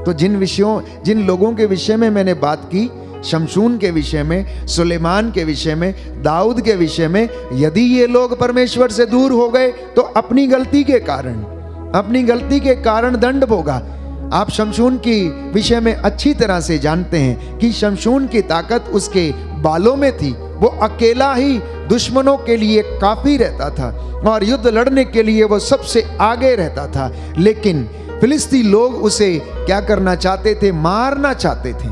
तो जिन लोगों के विषय में मैंने बात की, शमशून के विषय में, सुलेमान के विषय में, दाऊद के विषय में, यदि ये लोग परमेश्वर से दूर हो गए तो अपनी गलती के कारण दंड भोगा। आप शमशून की विषय में अच्छी तरह से जानते हैं कि शमशून की ताकत उसके बालों में थी। वो अकेला ही दुश्मनों के लिए काफी रहता था और युद्ध लड़ने के लिए वो सबसे आगे रहता था। लेकिन फिलिस्ती लोग उसे क्या करना चाहते थे? मारना चाहते थे,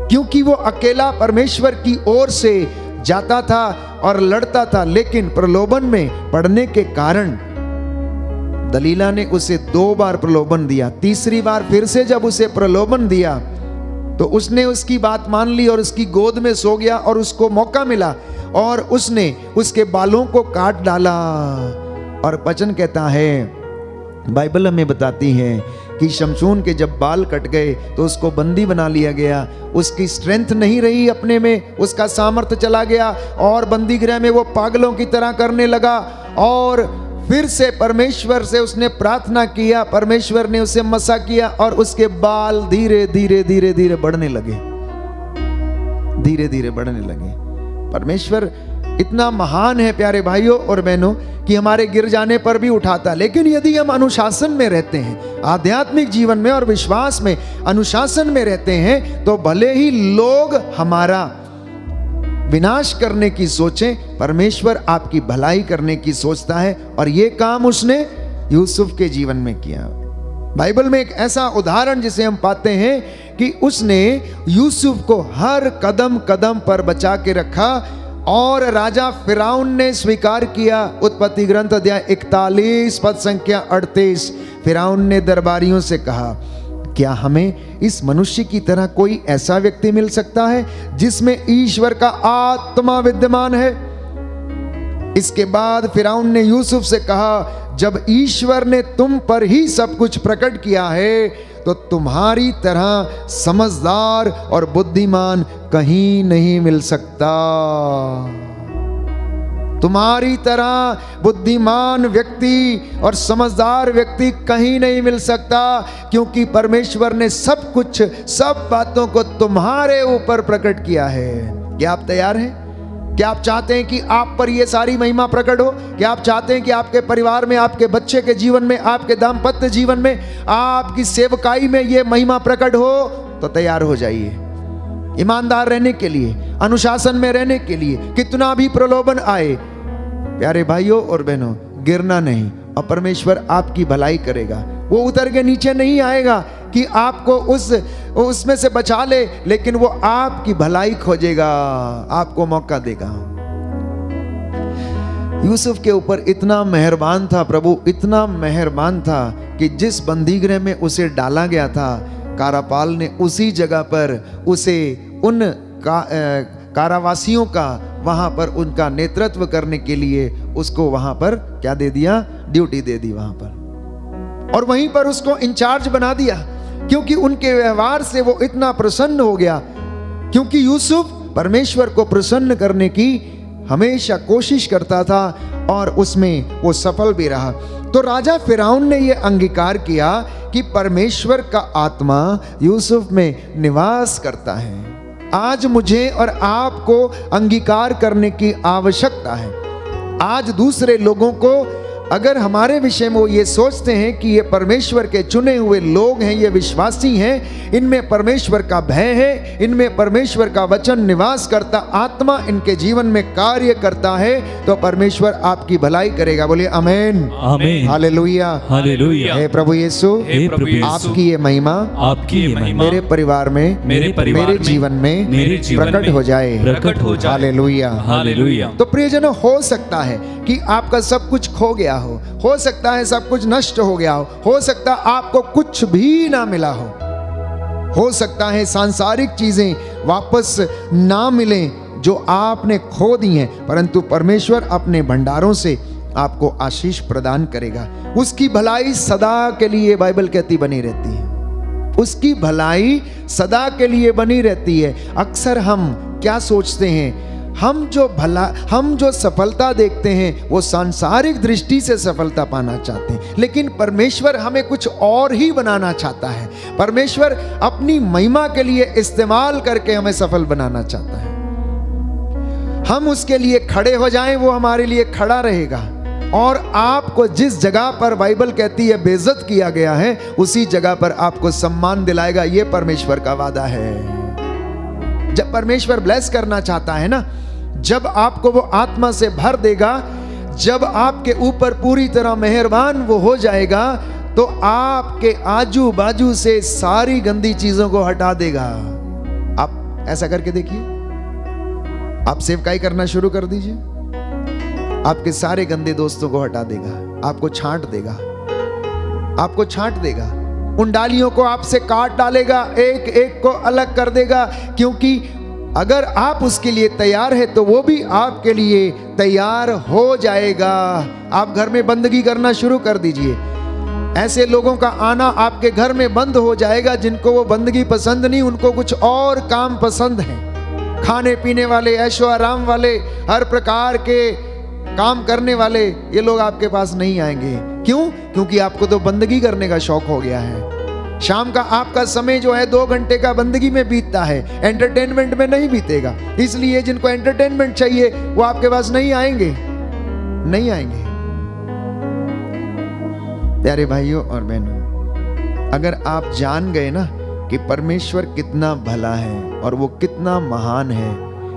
क्योंकि वो अकेला परमेश्वर की ओर से जाता था और लड़ता था। लेकिन प्रलोभन में पड़ने के कारण दलीला ने उसे 2 बार प्रलोभन दिया। तीसरी बार फिर से जब उसे प्रलोभन दिया तो उसने उसकी बात मान ली और उसकी गोद में सो गया और उसको मौका मिला और उसने उसके बालों को काट डाला। और वचन कहता है, बाइबल हमें बताती है कि शमशून के जब बाल कट गए तो उसको बंदी बना लिया गया। उसकी स्ट्रेंथ नहीं रही अपने में, उसका सामर्थ्य चला गया और बंदी गृह में वो पागलों की तरह करने लगा। और फिर से परमेश्वर से उसने प्रार्थना किया, परमेश्वर ने उसे मसा किया और उसके बाल धीरे धीरे धीरे धीरे बढ़ने लगे, धीरे धीरे बढ़ने लगे। परमेश्वर इतना महान है प्यारे भाइयों और बहनों कि हमारे गिर जाने पर भी उठाता। लेकिन यदि हम अनुशासन में रहते हैं, आध्यात्मिक जीवन में और विश्वास में अनुशासन में रहते हैं, तो भले ही लोग हमारा विनाश करने की सोचें, परमेश्वर आपकी भलाई करने की सोचता है। और ये काम उसने यूसुफ के जीवन में किया। बाइबल में एक ऐसा उदाहरण जिसे हम पाते हैं कि उसने यूसुफ को हर कदम कदम पर बचा के रखा और राजा फिरौन ने स्वीकार किया। उत्पत्ति ग्रंथ अध्याय 41 पद संख्या 38। फिरौन ने दरबारियों से कहा, क्या हमें इस मनुष्य की तरह कोई ऐसा व्यक्ति मिल सकता है जिसमें ईश्वर का आत्मा विद्यमान है? इसके बाद फिरौन ने यूसुफ से कहा, जब ईश्वर ने तुम पर ही सब कुछ प्रकट किया है तो तुम्हारी तरह समझदार और बुद्धिमान कहीं नहीं मिल सकता। तुम्हारी तरह बुद्धिमान व्यक्ति और समझदार व्यक्ति कहीं नहीं मिल सकता, क्योंकि परमेश्वर ने सब कुछ, सब बातों को तुम्हारे ऊपर प्रकट किया है। क्या आप तैयार हैं? क्या आप चाहते हैं कि आप पर ये सारी महिमा प्रकट हो? क्या आप चाहते हैं कि आपके परिवार में, आपके बच्चे के जीवन में, आपके दाम्पत्य जीवन में, आपकी सेवकाई में ये महिमा प्रकट हो? तो तैयार हो जाइए ईमानदार रहने के लिए, अनुशासन में रहने के लिए। कितना भी प्रलोभन आए प्यारे भाइयों और बहनों, गिरना नहीं और परमेश्वर आपकी भलाई करेगा। वो उतर के नीचे नहीं आएगा कि आपको उसमें से बचा ले, लेकिन वो आपकी भलाई खोजेगा, आपको मौका देगा। यूसुफ के ऊपर इतना मेहरबान था प्रभु, इतना मेहरबान था कि जिस बंदीगृह में उसे डाला गया था, कारापाल ने उसी जगह पर उसे उन कारावासियों का वहां पर उनका नेतृत्व करने के लिए उसको वहां पर क्या दे दिया? ड्यूटी दे दी वहां पर, और वहीं पर उसको इंचार्ज बना दिया, क्योंकि उनके व्यवहार से वो इतना प्रसन्न हो गया। क्योंकि यूसुफ परमेश्वर को प्रसन्न करने की हमेशा कोशिश करता था और उसमें वो सफल भी रहा। तो राजा फिरौन ने ये अंगीकार किया कि परमेश्वर का आत्मा यूसुफ में निवास करता है। आज मुझे और आपको अंगीकार करने की आवश्यकता है। आज दूसरे लोगों को अगर हमारे विषय में वो ये सोचते हैं कि ये परमेश्वर के चुने हुए लोग हैं, ये विश्वासी हैं, इनमें परमेश्वर का भय है, इनमें परमेश्वर का वचन निवास करता, आत्मा इनके जीवन में कार्य करता है, तो परमेश्वर आपकी भलाई करेगा। बोलिए आमीन, आमीन, हालेलुया, हालेलुया। हे प्रभु यीशु, हे प्रभु यीशु, आपकी ये महिमा, आपकी ये महिमा मेरे परिवार में, मेरे जीवन में प्रकट हो जाए, प्रकट हो जाए। Hallelujah, hallelujah. तो प्रियजनों, हो सकता है कि आपका सब कुछ खो गया हो सकता है सब कुछ नष्ट हो गया हो सकता है आपको कुछ भी ना मिला हो सकता है सांसारिक चीजें वापस ना मिलें जो आपने खो दी हैं, परंतु परमेश्वर अपने भंडारों से आपको आशीष प्रदान करेगा। उसकी भलाई सदा के लिए, बाइबल कहती, बनी रहती है। उसकी भलाई सदा के लिए बनी रहती है। अक्सर हम क्या सोचते हैं, हम जो सफलता देखते हैं वो सांसारिक दृष्टि से सफलता पाना चाहते हैं, लेकिन परमेश्वर हमें कुछ और ही बनाना चाहता है। परमेश्वर अपनी महिमा के लिए इस्तेमाल करके हमें सफल बनाना चाहता है। हम उसके लिए खड़े हो जाएं, वो हमारे लिए खड़ा रहेगा। और आपको जिस जगह पर बाइबल कहती है बेइज्जत किया गया है, उसी जगह पर आपको सम्मान दिलाएगा। यह परमेश्वर का वादा है। जब परमेश्वर ब्लेस करना चाहता है ना, जब आपको वो आत्मा से भर देगा, जब आपके ऊपर पूरी तरह मेहरबान वो हो जाएगा, तो आपके आजू बाजू से सारी गंदी चीजों को हटा देगा। आप ऐसा करके देखिए, आप सेवकाई करना शुरू कर दीजिए, आपके सारे गंदे दोस्तों को हटा देगा, आपको छांट देगा, आपको छांट देगा, उन डालियों को आपसे काट डालेगा, एक एक को अलग कर देगा। क्योंकि अगर आप उसके लिए तैयार है तो वो भी आपके लिए तैयार हो जाएगा। आप घर में बंदगी करना शुरू कर दीजिए। ऐसे लोगों का आना आपके घर में बंद हो जाएगा जिनको वो बंदगी पसंद नहीं, उनको कुछ और काम पसंद है। खाने पीने वाले, ऐशो आराम वाले, हर प्रकार के काम करने वाले, ये लोग आपके पास नहीं आएंगे। क्यों? क्योंकि आपको तो बंदगी करने का शौक हो गया है। शाम का आपका समय जो है 2 घंटे का बंदगी में बीतता है, एंटरटेनमेंट में नहीं बीतेगा। इसलिए जिनको एंटरटेनमेंट चाहिए वो आपके पास नहीं आएंगे, नहीं आएंगे। प्यारे भाइयों और बहनों, अगर आप जान गए ना कि परमेश्वर कितना भला है और वो कितना महान है,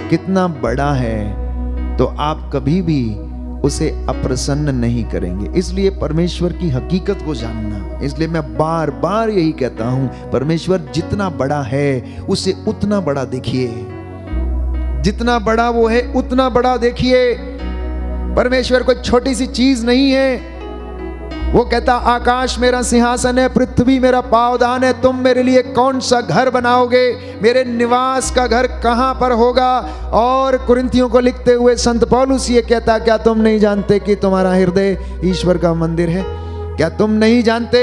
कितना बड़ा है, तो आप कभी भी उसे अप्रसन्न नहीं करेंगे। इसलिए परमेश्वर की हकीकत को जानना, इसलिए मैं बार बार यही कहता हूं, परमेश्वर जितना बड़ा है उसे उतना बड़ा देखिए, जितना बड़ा वो है उतना बड़ा देखिए। परमेश्वर कोई छोटी सी चीज नहीं है। वो कहता, आकाश मेरा सिंहासन है, पृथ्वी मेरा पावदान है, तुम मेरे लिए कौन सा घर बनाओगे, मेरे निवास का घर कहां पर होगा। और कुरिन्थियों को लिखते हुए संत पौलुस ये कहता, क्या तुम नहीं जानते कि तुम्हारा हृदय ईश्वर का मंदिर है? क्या तुम नहीं जानते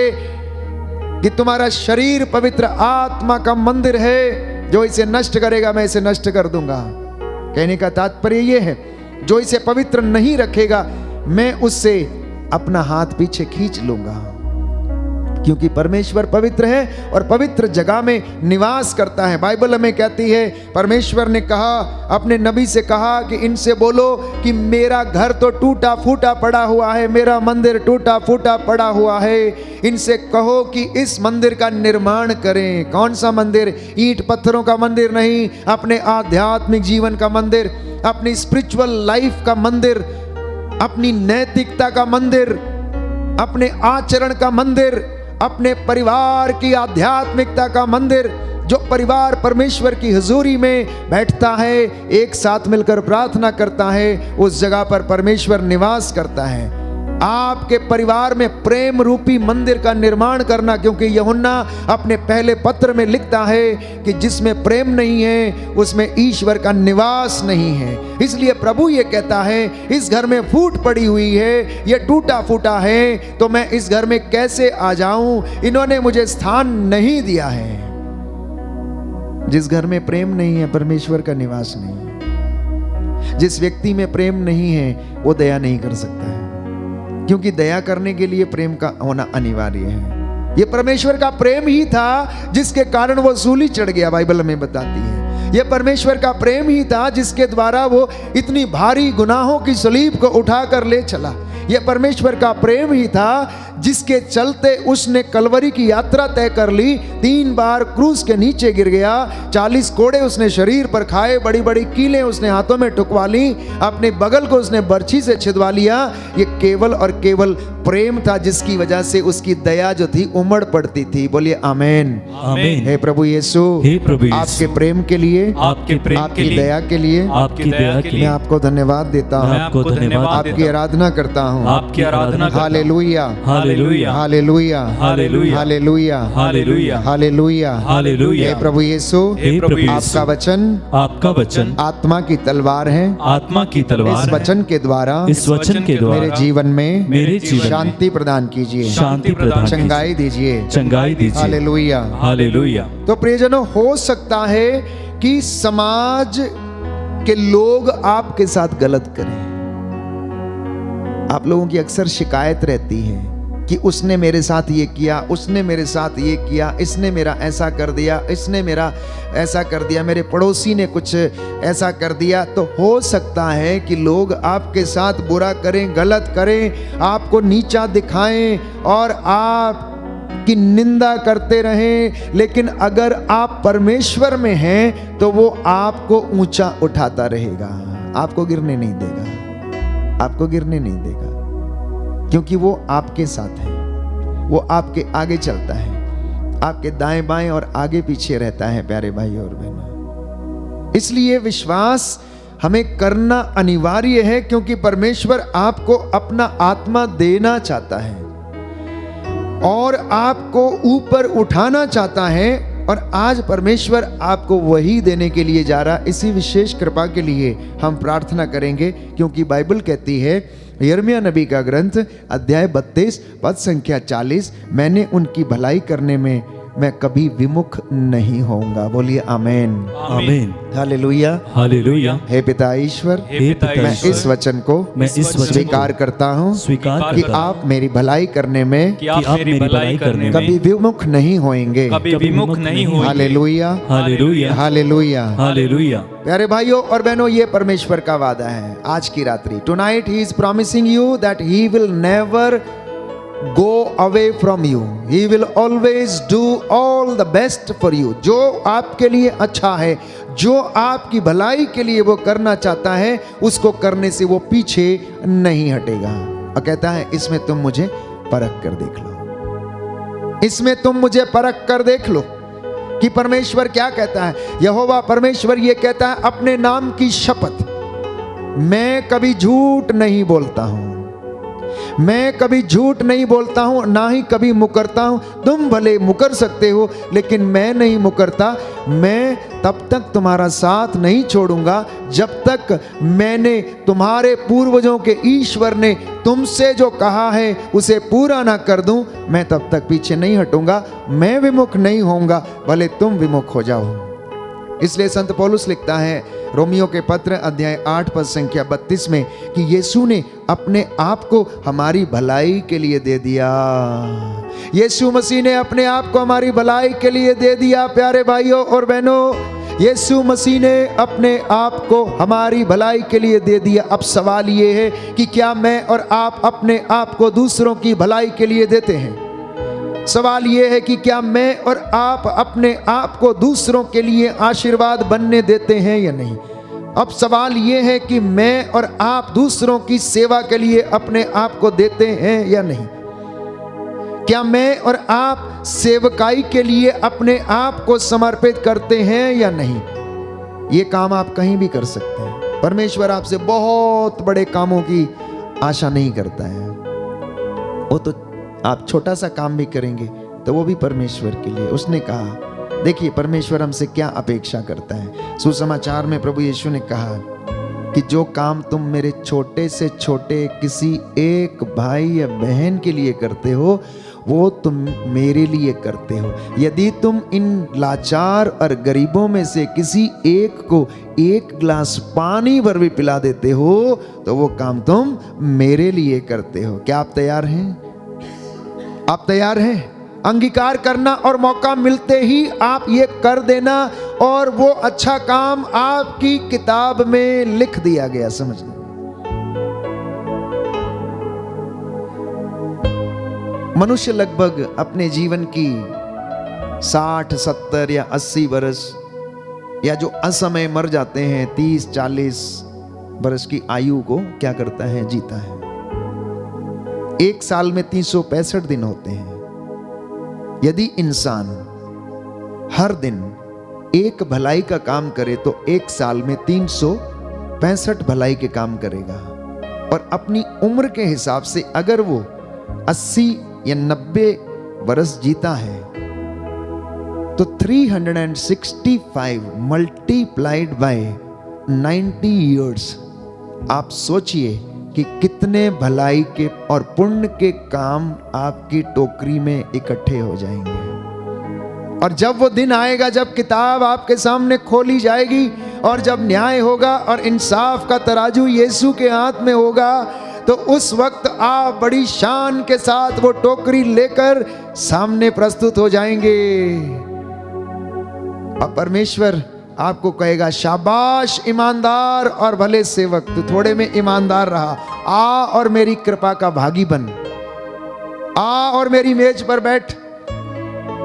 कि तुम्हारा शरीर पवित्र आत्मा का मंदिर है? जो इसे नष्ट करेगा मैं इसे नष्ट कर दूंगा। कहने का तात्पर्य यह है, जो इसे पवित्र नहीं रखेगा मैं उससे अपना हाथ पीछे खींच लूंगा। क्योंकि परमेश्वर पवित्र है और पवित्र जगह में निवास करता है। बाइबल हमें कहती है, परमेश्वर ने कहा, अपने नबी से कहा कि इनसे बोलो कि मेरा घर तो टूटा फूटा पड़ा हुआ है, मेरा मंदिर टूटा फूटा पड़ा हुआ है। इनसे कहो कि इस मंदिर का निर्माण करें। कौन सा मंदिर? ईंट पत्थरों का मंदिर नहीं, अपने आध्यात्मिक जीवन का मंदिर, अपनी स्पिरिचुअल लाइफ का मंदिर, अपनी नैतिकता का मंदिर, अपने आचरण का मंदिर, अपने परिवार की आध्यात्मिकता का मंदिर। जो परिवार परमेश्वर की हुजूरी में बैठता है, एक साथ मिलकर प्रार्थना करता है, उस जगह पर परमेश्वर निवास करता है। आपके परिवार में प्रेम रूपी मंदिर का निर्माण करना, क्योंकि यूहन्ना अपने पहले पत्र में लिखता है कि जिसमें प्रेम नहीं है उसमें ईश्वर का निवास नहीं है। इसलिए प्रभु ये कहता है, इस घर में फूट पड़ी हुई है, ये टूटा फूटा है, तो मैं इस घर में कैसे आ जाऊं? इन्होंने मुझे स्थान नहीं दिया है। जिस घर में प्रेम नहीं है, परमेश्वर का निवास नहीं है। जिस व्यक्ति में प्रेम नहीं है वो दया नहीं कर सकता है, क्योंकि दया करने के लिए प्रेम का होना अनिवार्य है। ये परमेश्वर का प्रेम ही था जिसके कारण वो सूली चढ़ गया, बाइबल हमें बताती है। ये परमेश्वर का प्रेम ही था जिसके द्वारा वो इतनी भारी गुनाहों की सलीब को उठाकर ले चला। ये परमेश्वर का प्रेम ही था जिसके चलते उसने कलवरी की यात्रा तय कर ली, 3 बार क्रूस के नीचे गिर गया, 40 कोड़े उसने शरीर पर खाए, बड़ी बड़ी कीलें उसने हाथों में ठुकवा ली, अपने बगल को उसने बर्छी से छिदवा लिया। ये केवल और केवल प्रेम था जिसकी वजह से उसकी दया जो थी उमड़ पड़ती थी। बोलिए आमेन। आमेन। हे प्रभु यीशु, हे प्रभु यीशु, आपके प्रेम के लिए, आपके प्रेम के आपकी लिए, दया के लिए, आपकी दया के मैं लिए आपको धन्यवाद देता मैं हूँ, आपको धन्यवाद आपकी आराधना करता हूँ। आपकी आराधना करता हूँ। Hallelujah, hallelujah, hallelujah, hallelujah, hallelujah, hallelujah, hallelujah, hallelujah. हे प्रभु यीशु, हे प्रभु यीशु, आपका वचन, आपका वचन आत्मा की तलवार है। आत्मा की तलवार इस है। वचन के द्वारा, इस वचन के द्वारा मेरे जीवन में, मेरे जीवन में शांति प्रदान कीजिए, शांति प्रदान कीजिए, चंगाई दीजिए, चंगाई दीजिए। Hallelujah, hallelujah. तो प्रियजनों, हो सकता है कि समाज के लोग आपके साथ गलत करें। आप लोगों की अक्सर शिकायत रहती है कि उसने मेरे साथ ये किया, उसने मेरे साथ ये किया, इसने मेरा ऐसा कर दिया, इसने मेरा ऐसा कर दिया, मेरे पड़ोसी ने कुछ ऐसा कर दिया। तो हो सकता है कि लोग आपके साथ बुरा करें, गलत करें, आपको नीचा दिखाएं और आप की निंदा करते रहें, लेकिन अगर आप परमेश्वर में हैं तो वो आपको ऊंचा उठाता रहेगा, आपको गिरने नहीं देगा, आपको गिरने नहीं देगा, क्योंकि वो आपके साथ है, वो आपके आगे चलता है, आपके दाएं बाएं और आगे पीछे रहता है। प्यारे भाई और बहनों, इसलिए विश्वास हमें करना अनिवार्य है, क्योंकि परमेश्वर आपको अपना आत्मा देना चाहता है और आपको ऊपर उठाना चाहता है, और आज परमेश्वर आपको वही देने के लिए जा रहा। इसी विशेष कृपा के लिए हम प्रार्थना करेंगे, क्योंकि बाइबल कहती है, यिर्मयाह नबी का ग्रंथ अध्याय 32 पद संख्या 40, मैंने उनकी भलाई करने में मैं कभी विमुख नहीं होऊंगा। बोलिए आमेन, आमीन, हालेलुया, हालेलुया। हे पिता ईश्वर, हे पिता मैं ईश्वर, इस वचन को स्वीकार करता हूँ स्वीकार कि करता हूं आप मेरी भलाई करने में कि आप मेरी भलाई करने में कभी विमुख नहीं होएंगे। कभी विमुख नहीं होंगे। Hallelujah, hallelujah, hallelujah. हालेलुया। प्यारे भाइयों और बहनों, ये परमेश्वर का वादा है आज की रात्रि। Tonight he is promising you that he will never go away from you, he will always do all the best for you। जो आपके लिए अच्छा है, जो आपकी भलाई के लिए वो करना चाहता है, उसको करने से वो पीछे नहीं हटेगा। और कहता है, इसमें तुम मुझे परख कर देख लो, इसमें तुम मुझे परख कर देख लो कि परमेश्वर क्या कहता है। यहोवा परमेश्वर ये कहता है, अपने नाम की शपथ, मैं कभी झूठ नहीं बोलता हूं, मैं कभी झूठ नहीं बोलता हूं, ना ही कभी मुकरता हूं। तुम भले मुकर सकते हो, लेकिन मैं नहीं मुकरता। मैं तब तक तुम्हारा साथ नहीं छोड़ूंगा जब तक मैंने तुम्हारे पूर्वजों के ईश्वर ने तुमसे जो कहा है उसे पूरा ना कर दूं, मैं तब तक पीछे नहीं हटूंगा। मैं विमुख नहीं होऊंगा, भले तुम विमुख हो जाओ। इसलिए संत पौलुस लिखता है रोमियो के पत्र अध्याय 8 पद संख्या 32 में कि यीशु ने अपने आप को हमारी भलाई के लिए दे दिया। यीशु मसीह ने अपने आप को हमारी भलाई के लिए दे दिया। प्यारे भाइयों और बहनों, यीशु मसीह ने अपने आप को हमारी भलाई के लिए दे दिया। अब सवाल ये है कि क्या मैं और आप अपने आप को दूसरों की भलाई के लिए देते हैं? सवाल यह है कि क्या मैं और आप अपने आप को दूसरों के लिए आशीर्वाद बनने देते हैं या नहीं? अब सवाल यह है कि मैं और आप दूसरों की सेवा के लिए अपने आप को देते हैं या नहीं? क्या मैं और आप सेवकाई के लिए अपने आप को समर्पित करते हैं या नहीं? ये काम आप कहीं भी कर सकते हैं। परमेश्वर आपसे बहुत बड़े कामों की आशा नहीं करता है। वो तो आप छोटा सा काम भी करेंगे तो वो भी परमेश्वर के लिए। उसने कहा, देखिए परमेश्वर हमसे क्या अपेक्षा करता है। सुसमाचार में प्रभु यीशु ने कहा कि जो काम तुम मेरे छोटे से छोटे किसी एक भाई या बहन के लिए करते हो, वो तुम मेरे लिए करते हो। यदि तुम इन लाचार और गरीबों में से किसी एक को एक गिलास पानी भर भी पिला देते हो, तो वो काम तुम मेरे लिए करते हो। क्या आप तैयार हैं? आप तैयार हैं? अंगीकार करना और मौका मिलते ही आप ये कर देना, और वो अच्छा काम आपकी किताब में लिख दिया गया। समझना, मनुष्य लगभग अपने जीवन की 60, 70 या 80 वर्ष, या जो असमय मर जाते हैं 30, 40 वर्ष की आयु को क्या करता है? जीता है। एक साल में 365 दिन होते हैं। यदि इंसान हर दिन एक भलाई का काम करे तो एक साल में 365 भलाई के काम करेगा। और अपनी उम्र के हिसाब से अगर वो 80 या 90 वर्ष जीता है तो 365 मल्टीप्लाइड बाय 90 ईयर्स, आप सोचिए कि कितने भलाई के और पुण्य के काम आपकी टोकरी में इकट्ठे हो जाएंगे। और जब वो दिन आएगा जब किताब आपके सामने खोली जाएगी और जब न्याय होगा और इंसाफ का तराजू यीशु के हाथ में होगा, तो उस वक्त आप बड़ी शान के साथ वो टोकरी लेकर सामने प्रस्तुत हो जाएंगे और परमेश्वर आपको कहेगा, शाबाश ईमानदार और भले सेवक, तू थोड़े में ईमानदार रहा, आ और मेरी कृपा का भागी बन, आ और मेरी मेज पर बैठ,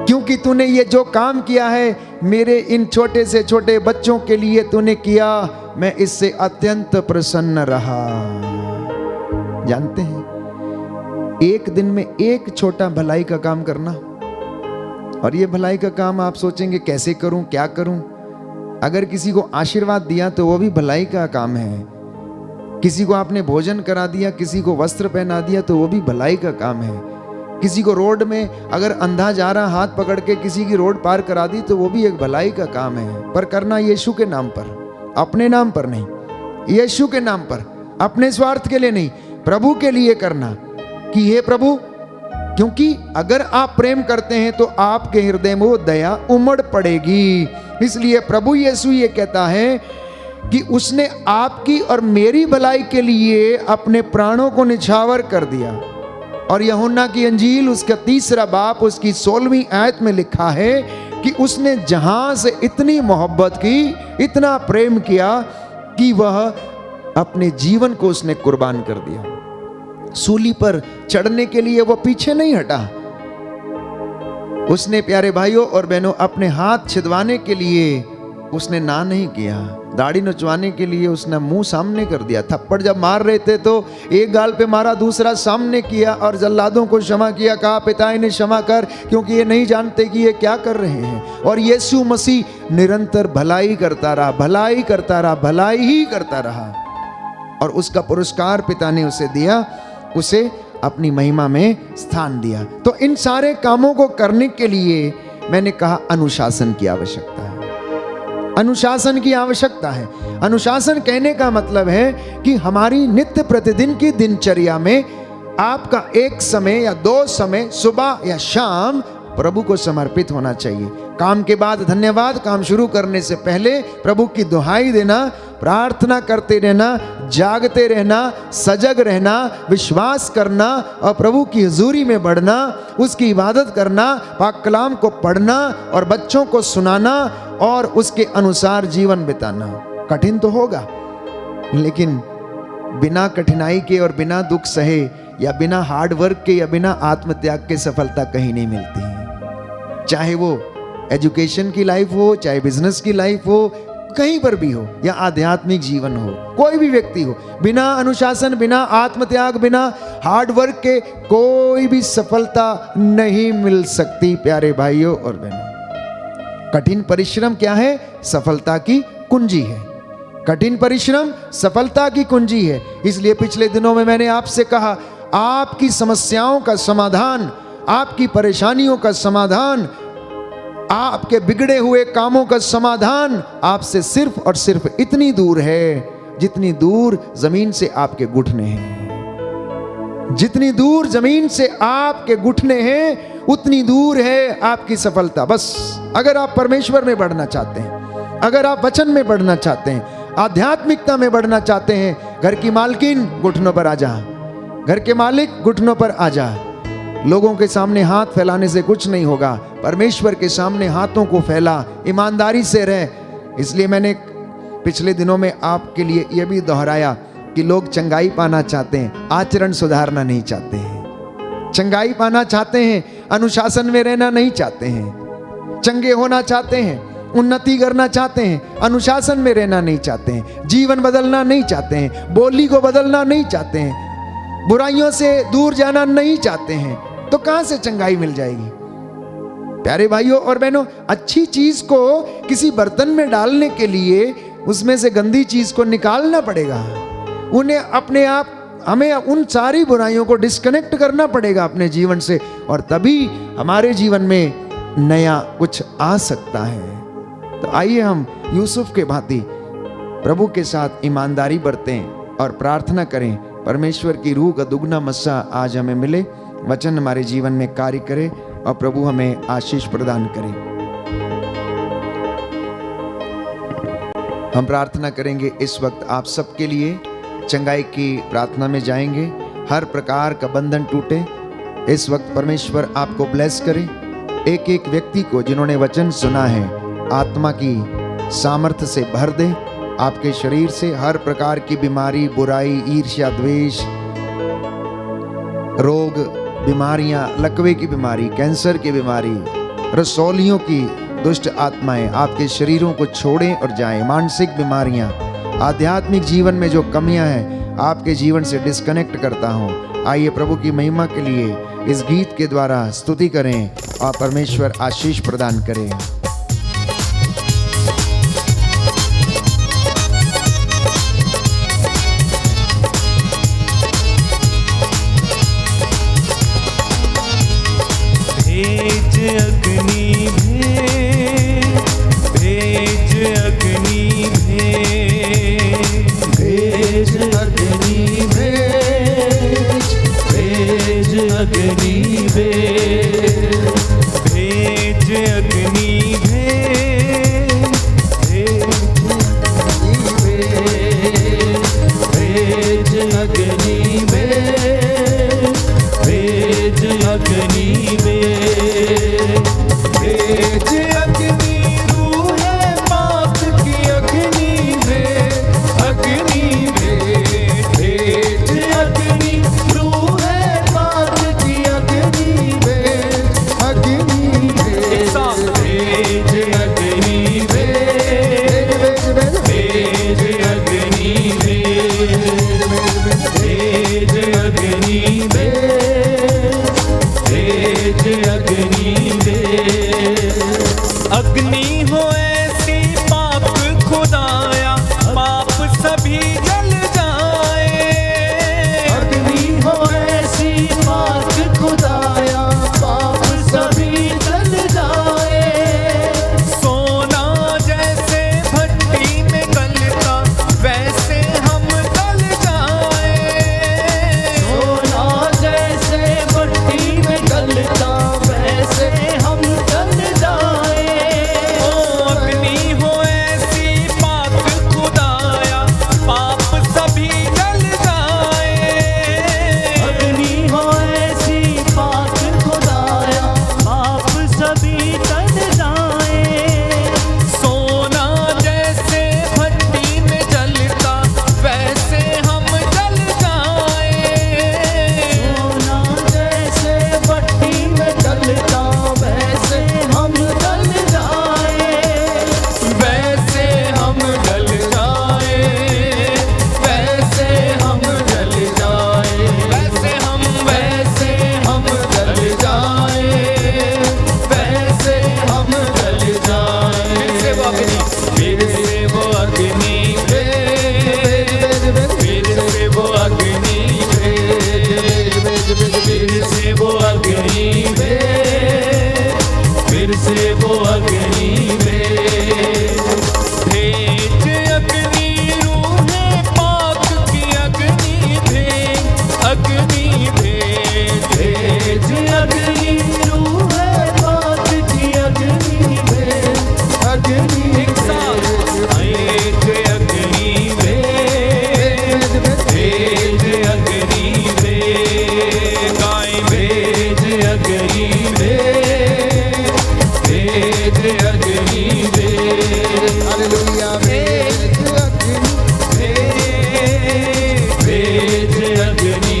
क्योंकि तूने ये जो काम किया है मेरे इन छोटे से छोटे बच्चों के लिए तूने किया, मैं इससे अत्यंत प्रसन्न रहा। जानते हैं, एक दिन में एक छोटा भलाई का काम करना, और ये भलाई का काम आप सोचेंगे कैसे करूं, क्या करूं। अगर किसी को आशीर्वाद दिया तो वो भी भलाई का काम है, किसी को आपने भोजन करा दिया, किसी को वस्त्र पहना दिया तो वो भी भलाई का काम है, किसी को रोड में अगर अंधा जा रहा हाथ पकड़ के किसी की रोड पार करा दी तो वो भी एक भलाई का काम है। पर करना यीशु के नाम पर, अपने नाम पर नहीं, यीशु के नाम पर, अपने स्वार्थ के लिए नहीं, प्रभु के लिए करना कि हे प्रभु, क्योंकि अगर आप प्रेम करते हैं तो आपके हृदय में वो दया उमड़ पड़ेगी। इसलिए प्रभु यीशु ये कहता है कि उसने आपकी और मेरी भलाई के लिए अपने प्राणों को निछावर कर दिया। और यूहन्ना की अंजील उसका 3 बाब उसकी 16वीं आयत में लिखा है कि उसने जहां से इतनी मोहब्बत की, इतना प्रेम किया कि वह अपने जीवन को उसने कुर्बान कर दिया। सूली पर चढ़ने के लिए वो पीछे नहीं हटा। उसने प्यारे भाइयों और बहनों अपने हाथ छिदवाने के लिए उसने ना नहीं किया, दाढ़ी नचवाने के लिए उसने मुंह सामने कर दिया। थप्पड़ जब मार रहे थे तो एक गाल पे मारा, दूसरा सामने किया और जल्लादों को क्षमा किया, कहा पिता इन्हें क्षमा कर, क्योंकि ये नहीं जानते कि ये क्या कर रहे हैं। और यीशु मसीह निरंतर भलाई करता रहा, भलाई करता रहा, भलाई ही करता रहा, और उसका पुरस्कार पिता ने उसे दिया, उसे अपनी महिमा में स्थान दिया। तो इन सारे कामों को करने के लिए मैंने कहा अनुशासन की आवश्यकता है, अनुशासन की आवश्यकता है। अनुशासन कहने का मतलब है कि हमारी नित्य प्रतिदिन की दिनचर्या में आपका एक समय या 2 समय सुबह या शाम प्रभु को समर्पित होना चाहिए। काम के बाद धन्यवाद, काम शुरू करने से पहले प्रभु की दुहाई देना, प्रार्थना करते रहना, जागते रहना, सजग रहना, विश्वास करना और प्रभु की हुजूरी में बढ़ना, उसकी इबादत करना, पाक कलाम को पढ़ना और बच्चों को सुनाना और उसके अनुसार जीवन बिताना। कठिन तो होगा, लेकिन बिना कठिनाई के और बिना दुख सहे या बिना हार्ड वर्क के या बिना आत्मत्याग के सफलता कहीं नहीं मिलती है। चाहे वो एजुकेशन की लाइफ हो, चाहे बिजनेस की लाइफ हो, कहीं पर भी हो, या आध्यात्मिक जीवन हो, कोई भी व्यक्ति हो, बिना अनुशासन, बिना आत्मत्याग, बिना हार्ड वर्क के कोई भी सफलता नहीं मिल सकती। प्यारे भाइयों और बहनों, कठिन परिश्रम क्या है? सफलता की कुंजी है। कठिन परिश्रम सफलता की कुंजी है। इसलिए पिछले दिनों में मैंने आपसे कहा, आपकी समस्याओं का समाधान, आपकी परेशानियों का समाधान, आपके बिगड़े हुए कामों का समाधान आपसे सिर्फ और सिर्फ इतनी दूर है जितनी दूर जमीन से आपके घुटने हैं। जितनी दूर जमीन से आपके घुटने हैं उतनी दूर है आपकी सफलता। बस अगर आप परमेश्वर में बढ़ना चाहते हैं, अगर आप वचन में बढ़ना चाहते हैं, आध्यात्मिकता में बढ़ना चाहते हैं, घर की मालकिन घुटनों पर आ जा, घर के मालिक घुटनों पर आ जा। लोगों के सामने हाथ फैलाने से कुछ नहीं होगा, परमेश्वर के सामने हाथों को फैला, ईमानदारी से रह। इसलिए मैंने पिछले दिनों में आपके लिए यह भी दोहराया कि लोग चंगाई पाना चाहते हैं, आचरण सुधारना नहीं चाहते हैं। चंगाई पाना चाहते हैं, अनुशासन में रहना नहीं चाहते हैं। चंगे होना चाहते हैं, उन्नति करना चाहते हैं, अनुशासन में रहना नहीं चाहते हैं, जीवन बदलना नहीं चाहते हैं, बोली को बदलना नहीं चाहते हैं, बुराइयों से दूर जाना नहीं चाहते हैं, तो कहां से चंगाई मिल जाएगी? प्यारे भाइयों और बहनों, अच्छी चीज को किसी बर्तन में डालने के लिए उसमें से गंदी चीज को निकालना पड़ेगा। उन्हें अपने आप, हमें उन सारी बुराइयों को डिस्कनेक्ट करना पड़ेगा अपने जीवन से, और तभी हमारे जीवन में नया कुछ आ सकता है। तो आइए हम यूसुफ के भांति प्रभु के साथ ईमानदारी बरतें और प्रार्थना करें, परमेश्वर की रूह का दुगना मस्सा आज हमें मिले, वचन हमारे जीवन में कार्य करे और प्रभु हमें आशीष प्रदान करे। हम प्रार्थना करेंगे इस वक्त आप सबके लिए चंगाई की प्रार्थना में जाएंगे। हर प्रकार का बंधन टूटे। इस वक्त परमेश्वर आपको ब्लेस करे। एक एक व्यक्ति को जिन्होंने वचन सुना है आत्मा की सामर्थ्य से भर दे। आपके शरीर से हर प्रकार की बीमारी, बुराई, ईर्ष्या, द्वेष, रोग, बीमारियां, लकवे की बीमारी, कैंसर की बीमारी, रसौलियों की दुष्ट आत्माएं आपके शरीरों को छोड़ें और जाएं। मानसिक बीमारियां, आध्यात्मिक जीवन में जो कमियां हैं आपके जीवन से डिस्कनेक्ट करता हूं। आइए प्रभु की महिमा के लिए इस गीत के द्वारा स्तुति करें और परमेश्वर आशीष प्रदान करें। भेज अग्नि भेज अग्नि भेज अग्नि भेज अग्नि भेज अग्नि भेज अग्नि भेज अग्नि भेज अग्नि रूह पाप की अग्नि अग्नि भेज अग्नि रूह पाप की अग्नि अग्नि भेज अग्नि भेज अग्नि भेज अग्नि भेज अग्नि अग्नि हो ऐसी पाप खुदाया पाप सभी जल जाए। अग्नि हो ऐसी पाप खुदाया पाप सभी जल जाए। सोना जैसे भट्टी में गलता वैसे हम गल जाए। सोना जैसे भट्टी में गलता वैसे हम गल जाए। ओ अग्नि हो ऐसी पाक खुदाया पाप सभी जल जाए। अग्नि हो ऐसी पाक खुदाया पाप सभी जल जाए। सोना जैसे भट्टी में जलता वैसे हम जल जाए। सोना जैसे भट्टी में जलता वैसे हम जल जाए। वैसे हम जल जाए। वैसे हम जल जाए। वैसे हम जल जाए। वैसे हम जल जाए। फिर से वो अग्नि फिर से वो अग्नि फिर से वो अग्नि फिर से वो अग्नि भेज अग्नि रूह पाक की अग्नि अग्नि भेज अग्नि रूह पाक की अग्नि अग्नि भेज अग्नि भेज अग्नि गाय भेज अग्नि भेज अग्नि हालेलुया। भेज अग्नि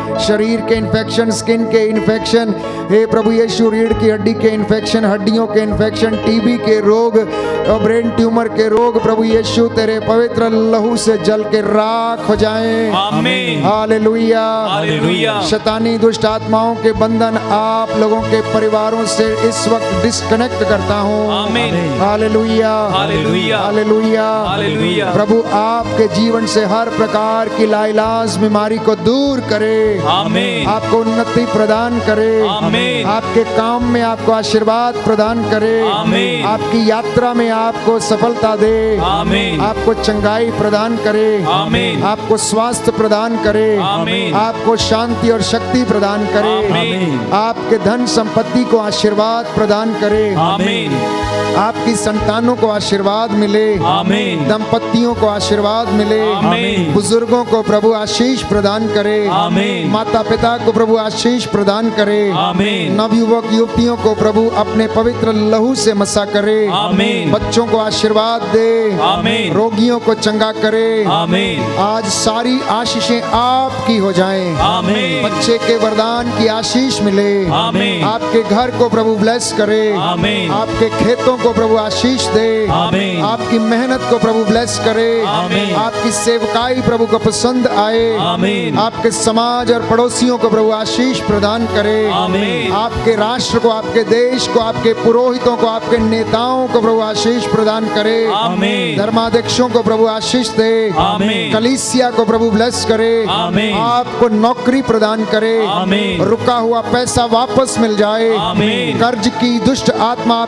शरीर के इन्फेक्शन, स्किन के इन्फेक्शन, हे प्रभु यीशु रीढ़ की हड्डी के इन्फेक्शन, हड्डियों के इन्फेक्शन, टीबी के रोग और ब्रेन ट्यूमर के रोग प्रभु यीशु तेरे पवित्र लहू से जल के राख हो जाएं। आमीन। हालेलुया। हालेलुया। शैतानी दुष्ट आत्माओं के बंधन आप लोगों के परिवारों से इस वक्त डिस्कनेक्ट करता हूँ। आमीन। हालेलुया। हालेलुया। हालेलुया। हालेलुया। प्रभु आपके जीवन से हर प्रकार की लाइलाज बीमारी को दूर करे। आमीन। आपको उन्नति प्रदान करे। आमीन। आपके काम में आपको आशीर्वाद प्रदान करे। आमीन। आपकी यात्रा में आपको सफलता दे। आमीन। आपको चंगाई प्रदान करे। आमीन। आपको स्वास्थ्य प्रदान करे। आमीन। आपको शांति और शक्ति प्रदान करे। आमीन। आपके धन संपत्ति को आशीर्वाद प्रदान करे। आमीन। आपकी संतानों को आशीर्वाद मिले। आमीन। दंपतियों को आशीर्वाद मिले। आमीन। बुजुर्गों को प्रभु आशीष प्रदान करे। आमीन। माता पिता को प्रभु आशीष प्रदान करे। आमीन। नवयुवक युवतियों को प्रभु अपने पवित्र लहू से मसा करे। आमीन। बच्चों को आशीर्वाद दे। आमीन। रोगियों को चंगा करे। आमीन। आज सारी आशीषें आपकी हो जाएं। आमीन। बच्चे के वरदान की आशीष मिले। आमीन। आपके घर को प्रभु ब्लेस करे। आमीन। आपके खेतों को प्रभु आशीष दे। आमीन। आपकी मेहनत को प्रभु ब्लेस करे। आमीन। आपकी सेवकाई प्रभु को पसंद आए। आमीन। आपके समाज और पड़ोसियों को प्रभु आशीष प्रदान करे। आमीन। आपके राष्ट्र को, आपके देश को, आपके पुरोहितों को, आपके नेताओं को प्रभु आशीष प्रदान करे। आमीन। धर्माध्यक्षों को प्रभु आशीष दे। आमीन। कलीसिया को प्रभु ब्लेस करे। आमीन। आपको नौकरी प्रदान करे। आमीन। रुका हुआ पैसा वापस मिल जाए। आमीन। कर्ज की दुष्ट आत्मा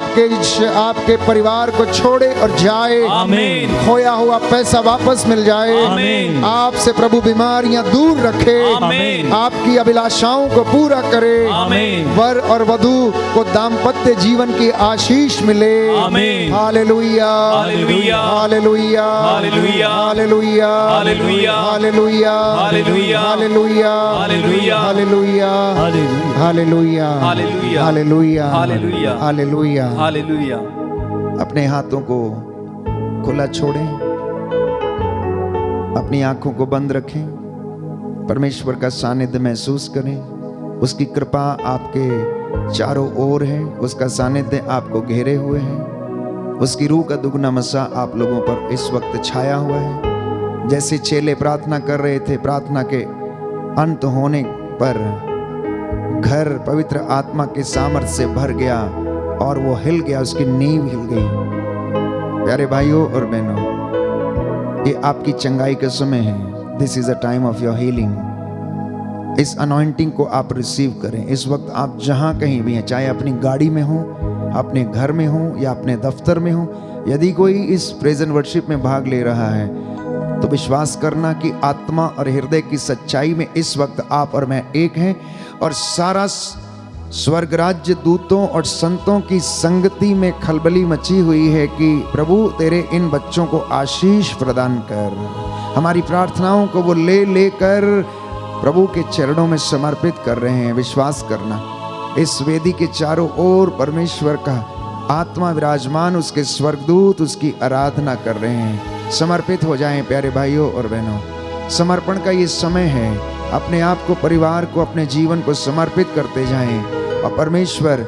आपके परिवार को छोड़े और जाए। आमीन। खोया हुआ पैसा वापस मिल जाए। आमीन। आपसे प्रभु बीमारियां दूर रखे। आमीन। आपकी अभिलाषाओं को पूरा करे। आमीन। वर और वधू को दाम्पत्य जीवन की आशीष मिले। आमीन। Hallelujah. Hallelujah. Hallelujah. Hallelujah. Hallelujah. Hallelujah. Hallelujah. Hallelujah. Hallelujah. Hallelujah. Hallelujah. Hallelujah. Hallelujah. Hallelujah. Hallelujah. Hallelujah. Hallelujah. अपने हाथों को खुला छोड़ें। अपनी आंखों को बंद रखें। परमेश्वर का सानिध्य महसूस करें। उसकी कृपा आपके चारों ओर है। उसका सानिध्य आपको घेरे हुए है। उसकी रूह का दुगना मसा आप लोगों पर इस वक्त छाया हुआ है। जैसे चेले प्रार्थना कर रहे थे, प्रार्थना के अंत होने पर घर पवित्र आत्मा के सामर्थ्य से भर गया और वो हिल गया, उसकी नींव हिल गई। प्यारे भाइयों और बहनों, ये आपकी चंगाई का समय है। This is a time of your healing. इस अनॉइंटिंग को आप रिसीव करें। इस वक्त आप जहां कहीं भी हैं, चाहे अपनी गाड़ी में हो, अपने घर में हो या अपने दफ्तर में हो, यदि कोई इस प्रेजेंट वर्शिप में भाग ले रहा है तो विश्वास करना कि आत्मा और हृदय की सच्चाई में इस वक्त आप और मैं एक हैं और सारा स्वर्ग राज्य दूतों और संतों की संगति में खलबली मची हुई है कि प्रभु तेरे इन बच्चों को आशीष प्रदान कर। हमारी प्रार्थनाओं को वो ले लेकर प्रभु के चरणों में समर्पित कर रहे हैं। विश्वास करना, इस वेदी के चारों ओर परमेश्वर का आत्मा विराजमान, उसके स्वर्गदूत उसकी आराधना कर रहे हैं। समर्पित हो जाएं प्यारे भाइयों और बहनों। समर्पण का ये समय है। अपने आप को, परिवार को, अपने जीवन को समर्पित करते जाएं और परमेश्वर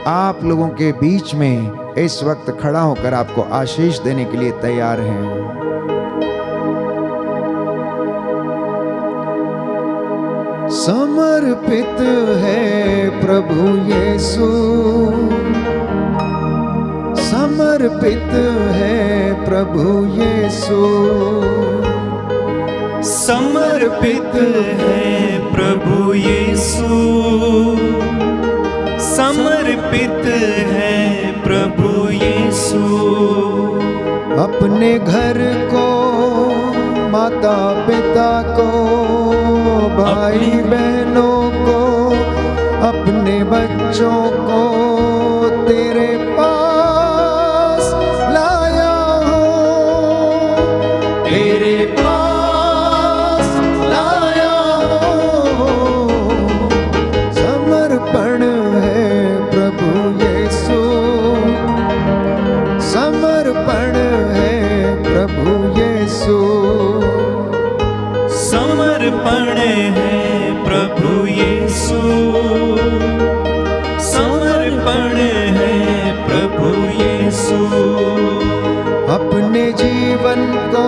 आप लोगों के बीच में इस वक्त खड़ा होकर आपको आशीष देने के लिए तैयार है। समर्पित है प्रभु यीशु, समर्पित है प्रभु यीशु, समर्पित है प्रभु यीशु, समर्पित है प्रभु यीशु। अपने घर को, माता पिता को, भाई बहनों को, अपने बच्चों को तेरे पास लाया हूँ, तेरे पास लाया हूँ। समर्पण है प्रभु यीशु, समर्पण है प्रभु यीशु, समर्पण है प्रभु यीशु। अपने जीवन को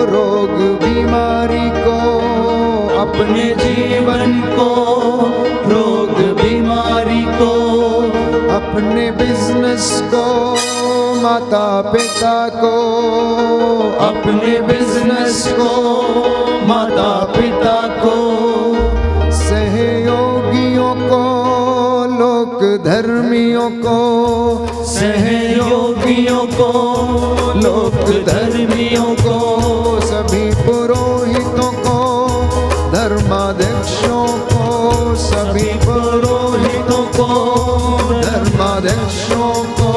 रोग बीमारी को, अपने जीवन को रोग बीमारी को, अपने बिजनेस को, माता पिता को, अपने बिजनेस को, माता पिता को, सहयोगियों को, लोक धर्मियों को, सहयोगियों को, लोक धर्मियों को, सभी पुरोहितों को, धर्माध्यक्षों को, सभी पुरोहितों को, धर्माध्यक्षों को,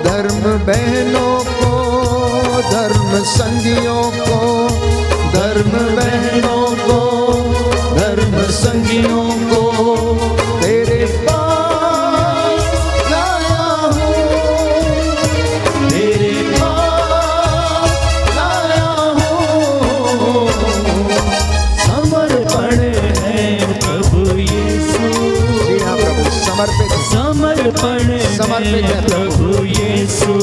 धर्म बहनों को, धर्म संगियों को, धर्म बहनों को, धर्म संगियों को, तेरे पास लाया हूँ, तेरे पास लाया हूँ। समर्पण है प्रभु यीशु। जी हाँ प्रभु, समर्पित है। समर्पण समर्पित है है प्रभु यीशु।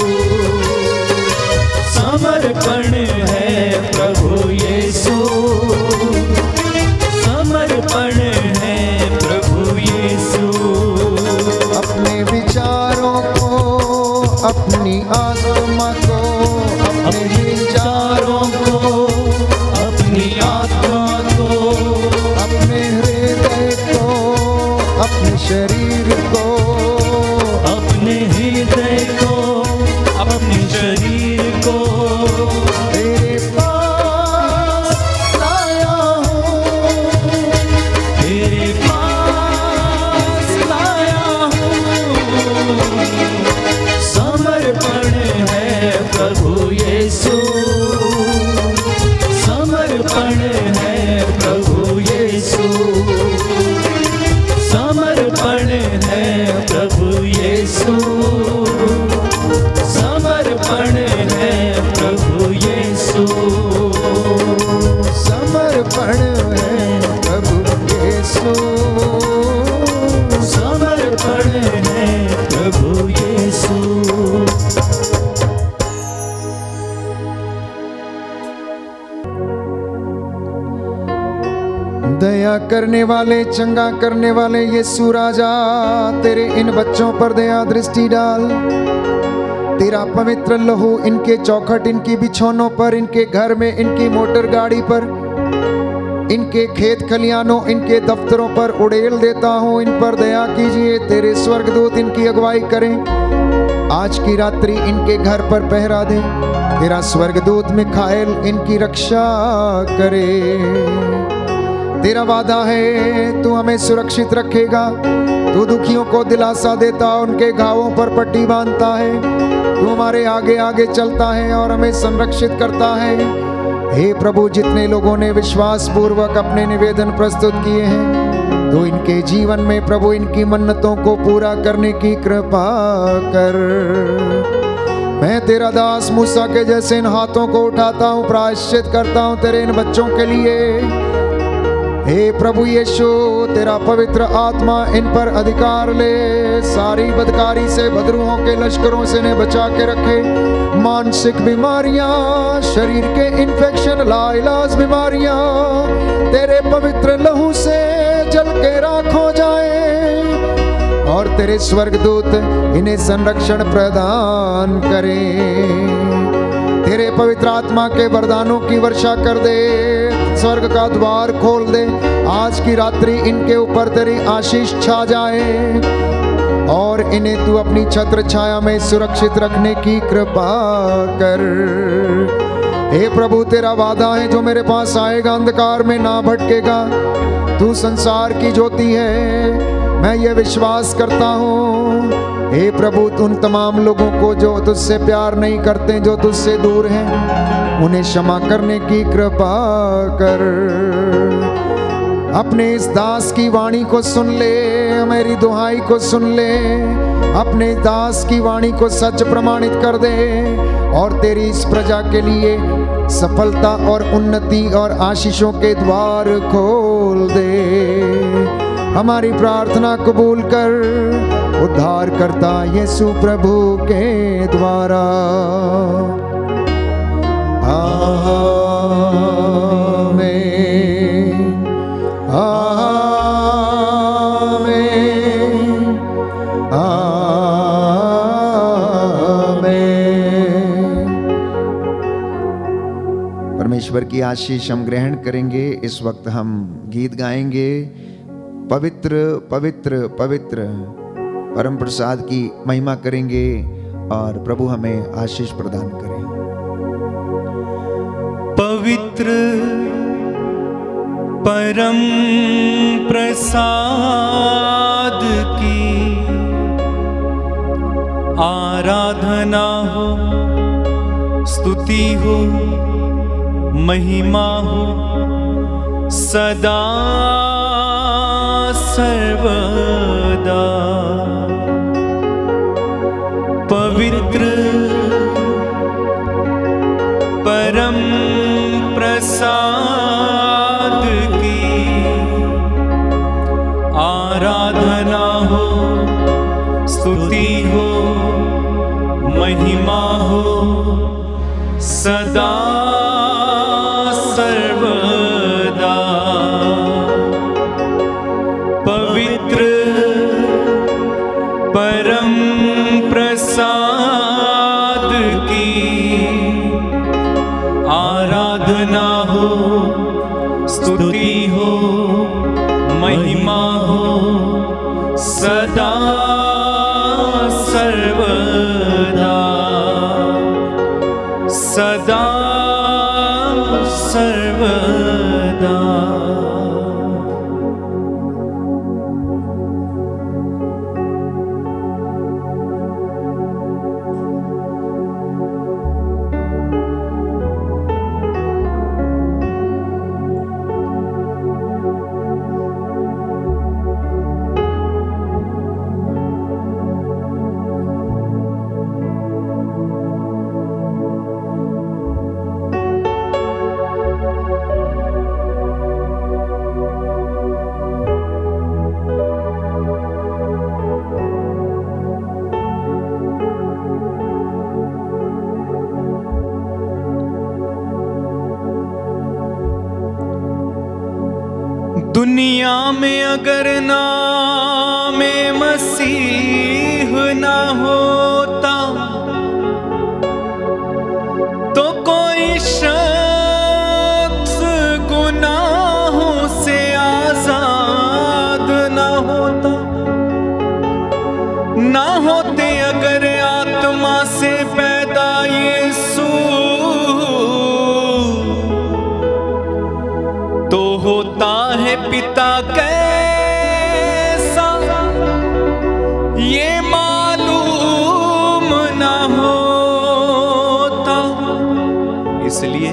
समर्पण है प्रभु यीशु। समर्पण है प्रभु यीशु। अपने विचारों को, अपनी आत्मा को, अपने विचारों को, अपनी आत्मा को, अपने हृदय को, अपने शरीर को, अपने हृदय को, अपने शरीर को तेरे पास लाया हूँ, तेरे पास लाया हूँ। समर्पण है प्रभु यीशु। समर्पण है प्रभु यीशु। समर्पण है प्रभु यीशु। समर्पण है प्रभु यीशु। समर्पण है प्रभु यीशु। समर्पण है प्रभु यीशु। दया करने वाले, चंगा करने वाले यीशु राजा, तेरे इन बच्चों पर दया दृष्टि डाल। तेरा पवित्र लहू इनके चौखट, इनकी बिछौनों पर, इनके घर में, इनकी मोटर गाड़ी पर, इनके खेत खलियानों, इनके दफ्तरों पर उड़ेल देता हूँ। इन पर दया कीजिए। तेरे स्वर्गदूत इनकी अगुवाई करें। आज की रात्रि इनके घर पर पहरा दे। तेरा स्वर्गदूत मिखाएल इनकी रक्षा करे। तेरा वादा है तू हमें सुरक्षित रखेगा। तू दुखियों को दिलासा देता, उनके घावों पर पट्टी बांधता है। तू हमारे आगे आगे चलता है और हमें संरक्षित करता है। हे प्रभु, जितने लोगों ने विश्वास पूर्वक अपने निवेदन प्रस्तुत किए हैं, तो इनके जीवन में प्रभु इनकी मन्नतों को पूरा करने की कृपा कर। मैं तेरा दास मूसा के जैसे इन हाथों को उठाता हूँ, प्रायश्चित करता हूँ तेरे इन बच्चों के लिए। हे प्रभु यीशु, तेरा पवित्र आत्मा इन पर अधिकार ले। सारी बदकारी से, बदरूहों के लश्करों से इन्हें बचा के रखे। मानसिक बीमारियां, शरीर के इन्फेक्शन, लाइलाज बीमारियां तेरे पवित्र लहू से जल के राख हो जाए और तेरे स्वर्गदूत इन्हें संरक्षण प्रदान करें। तेरे पवित्र आत्मा के वरदानों की वर्षा कर दे। स्वर्ग का द्वार खोल दे। आज की रात्रि इनके ऊपर तेरी आशीष छा जाए और इन्हें तू अपनी छत्र छाया में सुरक्षित रखने की कृपा कर। हे प्रभु, तेरा वादा है जो मेरे पास आएगा अंधकार में ना भटकेगा। तू संसार की ज्योति है, मैं ये विश्वास करता हूँ। हे प्रभु, उन तमाम लोगों को जो तुझसे प्यार नहीं करते, जो तुझसे दूर हैं, उन्हें क्षमा करने की कृपा कर। अपने इस दास की वाणी को सुन ले, मेरी दुहाई को सुन ले। अपने दास की वाणी को सच प्रमाणित कर दे और तेरी इस प्रजा के लिए सफलता और उन्नति और आशीषों के द्वार खोल दे। हमारी प्रार्थना कबूल कर। उद्धारकर्ता यीशु प्रभु के द्वारा। आमीन, आमीन, आमीन। परमेश्वर की आशीष हम ग्रहण करेंगे। इस वक्त हम गीत गाएंगे, पवित्र पवित्र पवित्र। परम प्रसाद की महिमा करेंगे और प्रभु हमें आशीष प्रदान करें। पवित्र परम प्रसाद की आराधना हो, स्तुति हो, महिमा हो सदा सर्वदा। पवित्र परम प्रसाद की आराधना हो, स्तुति हो, महिमा हो सदा सर्वदा। पवित्र परम प्रसाद की आराधना हो, स्तुति हो, महिमा हो सदा सर्वदा, सदा सर्वदा। दुनिया में अगर नाम मसीह ना होता तो कोई शख्स गुनाहों से आजाद ना होता। ना होते अगर आत्मा से पैदा यीशु तो होता है पिता कैसा ये मालूम ना होता। इसलिए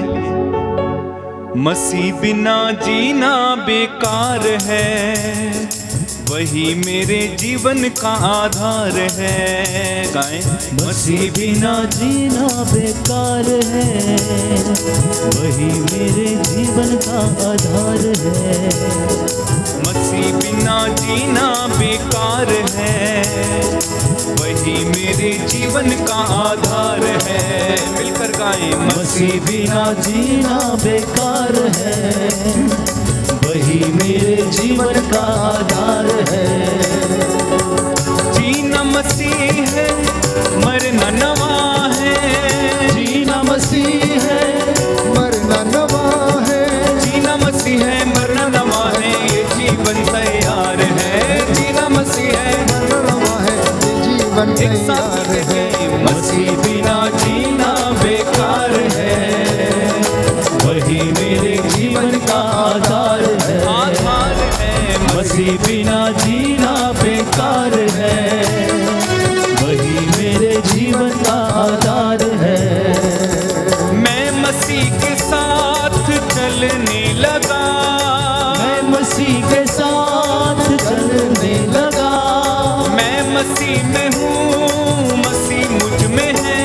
मसीह बिना जीना बेकार है, वही मेरे जीवन का आधार है। गाएं, मसीह बिना जीना बेकार है, वही मेरे जीवन का आधार है। मसीह बिना जीना बेकार है, वही मेरे जीवन का आधार है। मिलकर गाएं, मसीह बिना जीना बेकार है, वही मेरे जीवन का आधार है। जीना मसीह है, मरना नवा है। जीना मसीह है, मरना नवा है। जीना मसीह है, मरना नवा है, ये जीवन तैयार है। जीना मसीह है, मरना नवा है, ये जीवन एक साथ तैयार है। मसीह बिना जीना बेकार है, वही मेरे जीवन का आधार है। आधार है। मसीह बिना जीना बेकार है, वही मेरे जीवन का आधार है। मैं मसीह के साथ चलने लगा, मैं मसीह के साथ चलने लगा। मैं मसीह में हूँ, मसीह मुझ में है।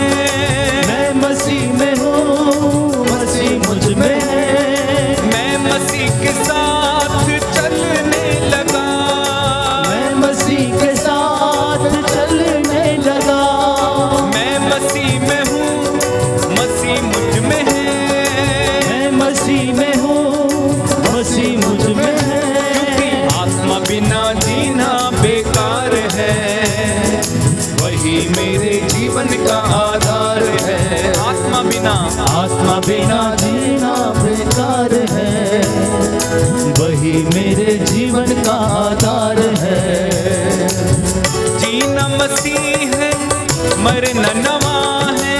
मेरे जीवन का आधार है। आत्मा बिना जीना बेकार है, वही मेरे जीवन का आधार है। जीना मसीह है, मरना नवा है।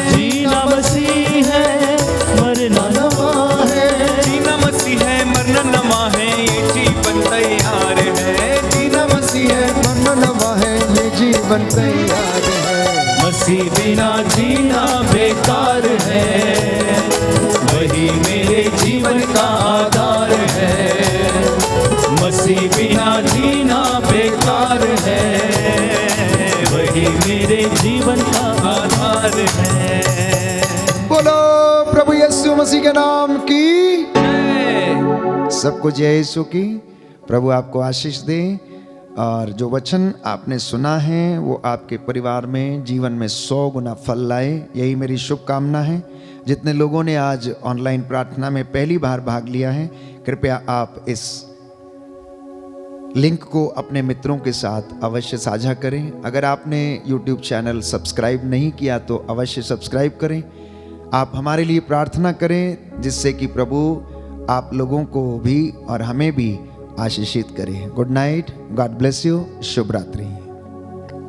जीना मसीह है, मरना नवा है। जीना मसीह है, मरना नवा है, ये जीवन तैयार है। जीना मसीह है, मरना नवा है, ये जीवन तैयार है। मसीह बिना जीना बेकार है, वही मेरे जीवन का आधार है। मसीह बिना जीना बेकार है, वही मेरे जीवन का आधार है। बोलो प्रभु यीशु मसीह के नाम की जय। सबको जय यीशु की। प्रभु आपको आशीष दे और जो वचन आपने सुना है वो आपके परिवार में जीवन में 100 गुना फल लाए, यही मेरी शुभकामना है। जितने लोगों ने आज ऑनलाइन प्रार्थना में पहली बार भाग लिया है, कृपया आप इस लिंक को अपने मित्रों के साथ अवश्य साझा करें। अगर आपने YouTube चैनल सब्सक्राइब नहीं किया तो अवश्य सब्सक्राइब करें। आप हमारे लिए प्रार्थना करें जिससे कि प्रभु आप लोगों को भी और हमें भी आशीषित करें। Good night, God bless you, शुभ रात्रि।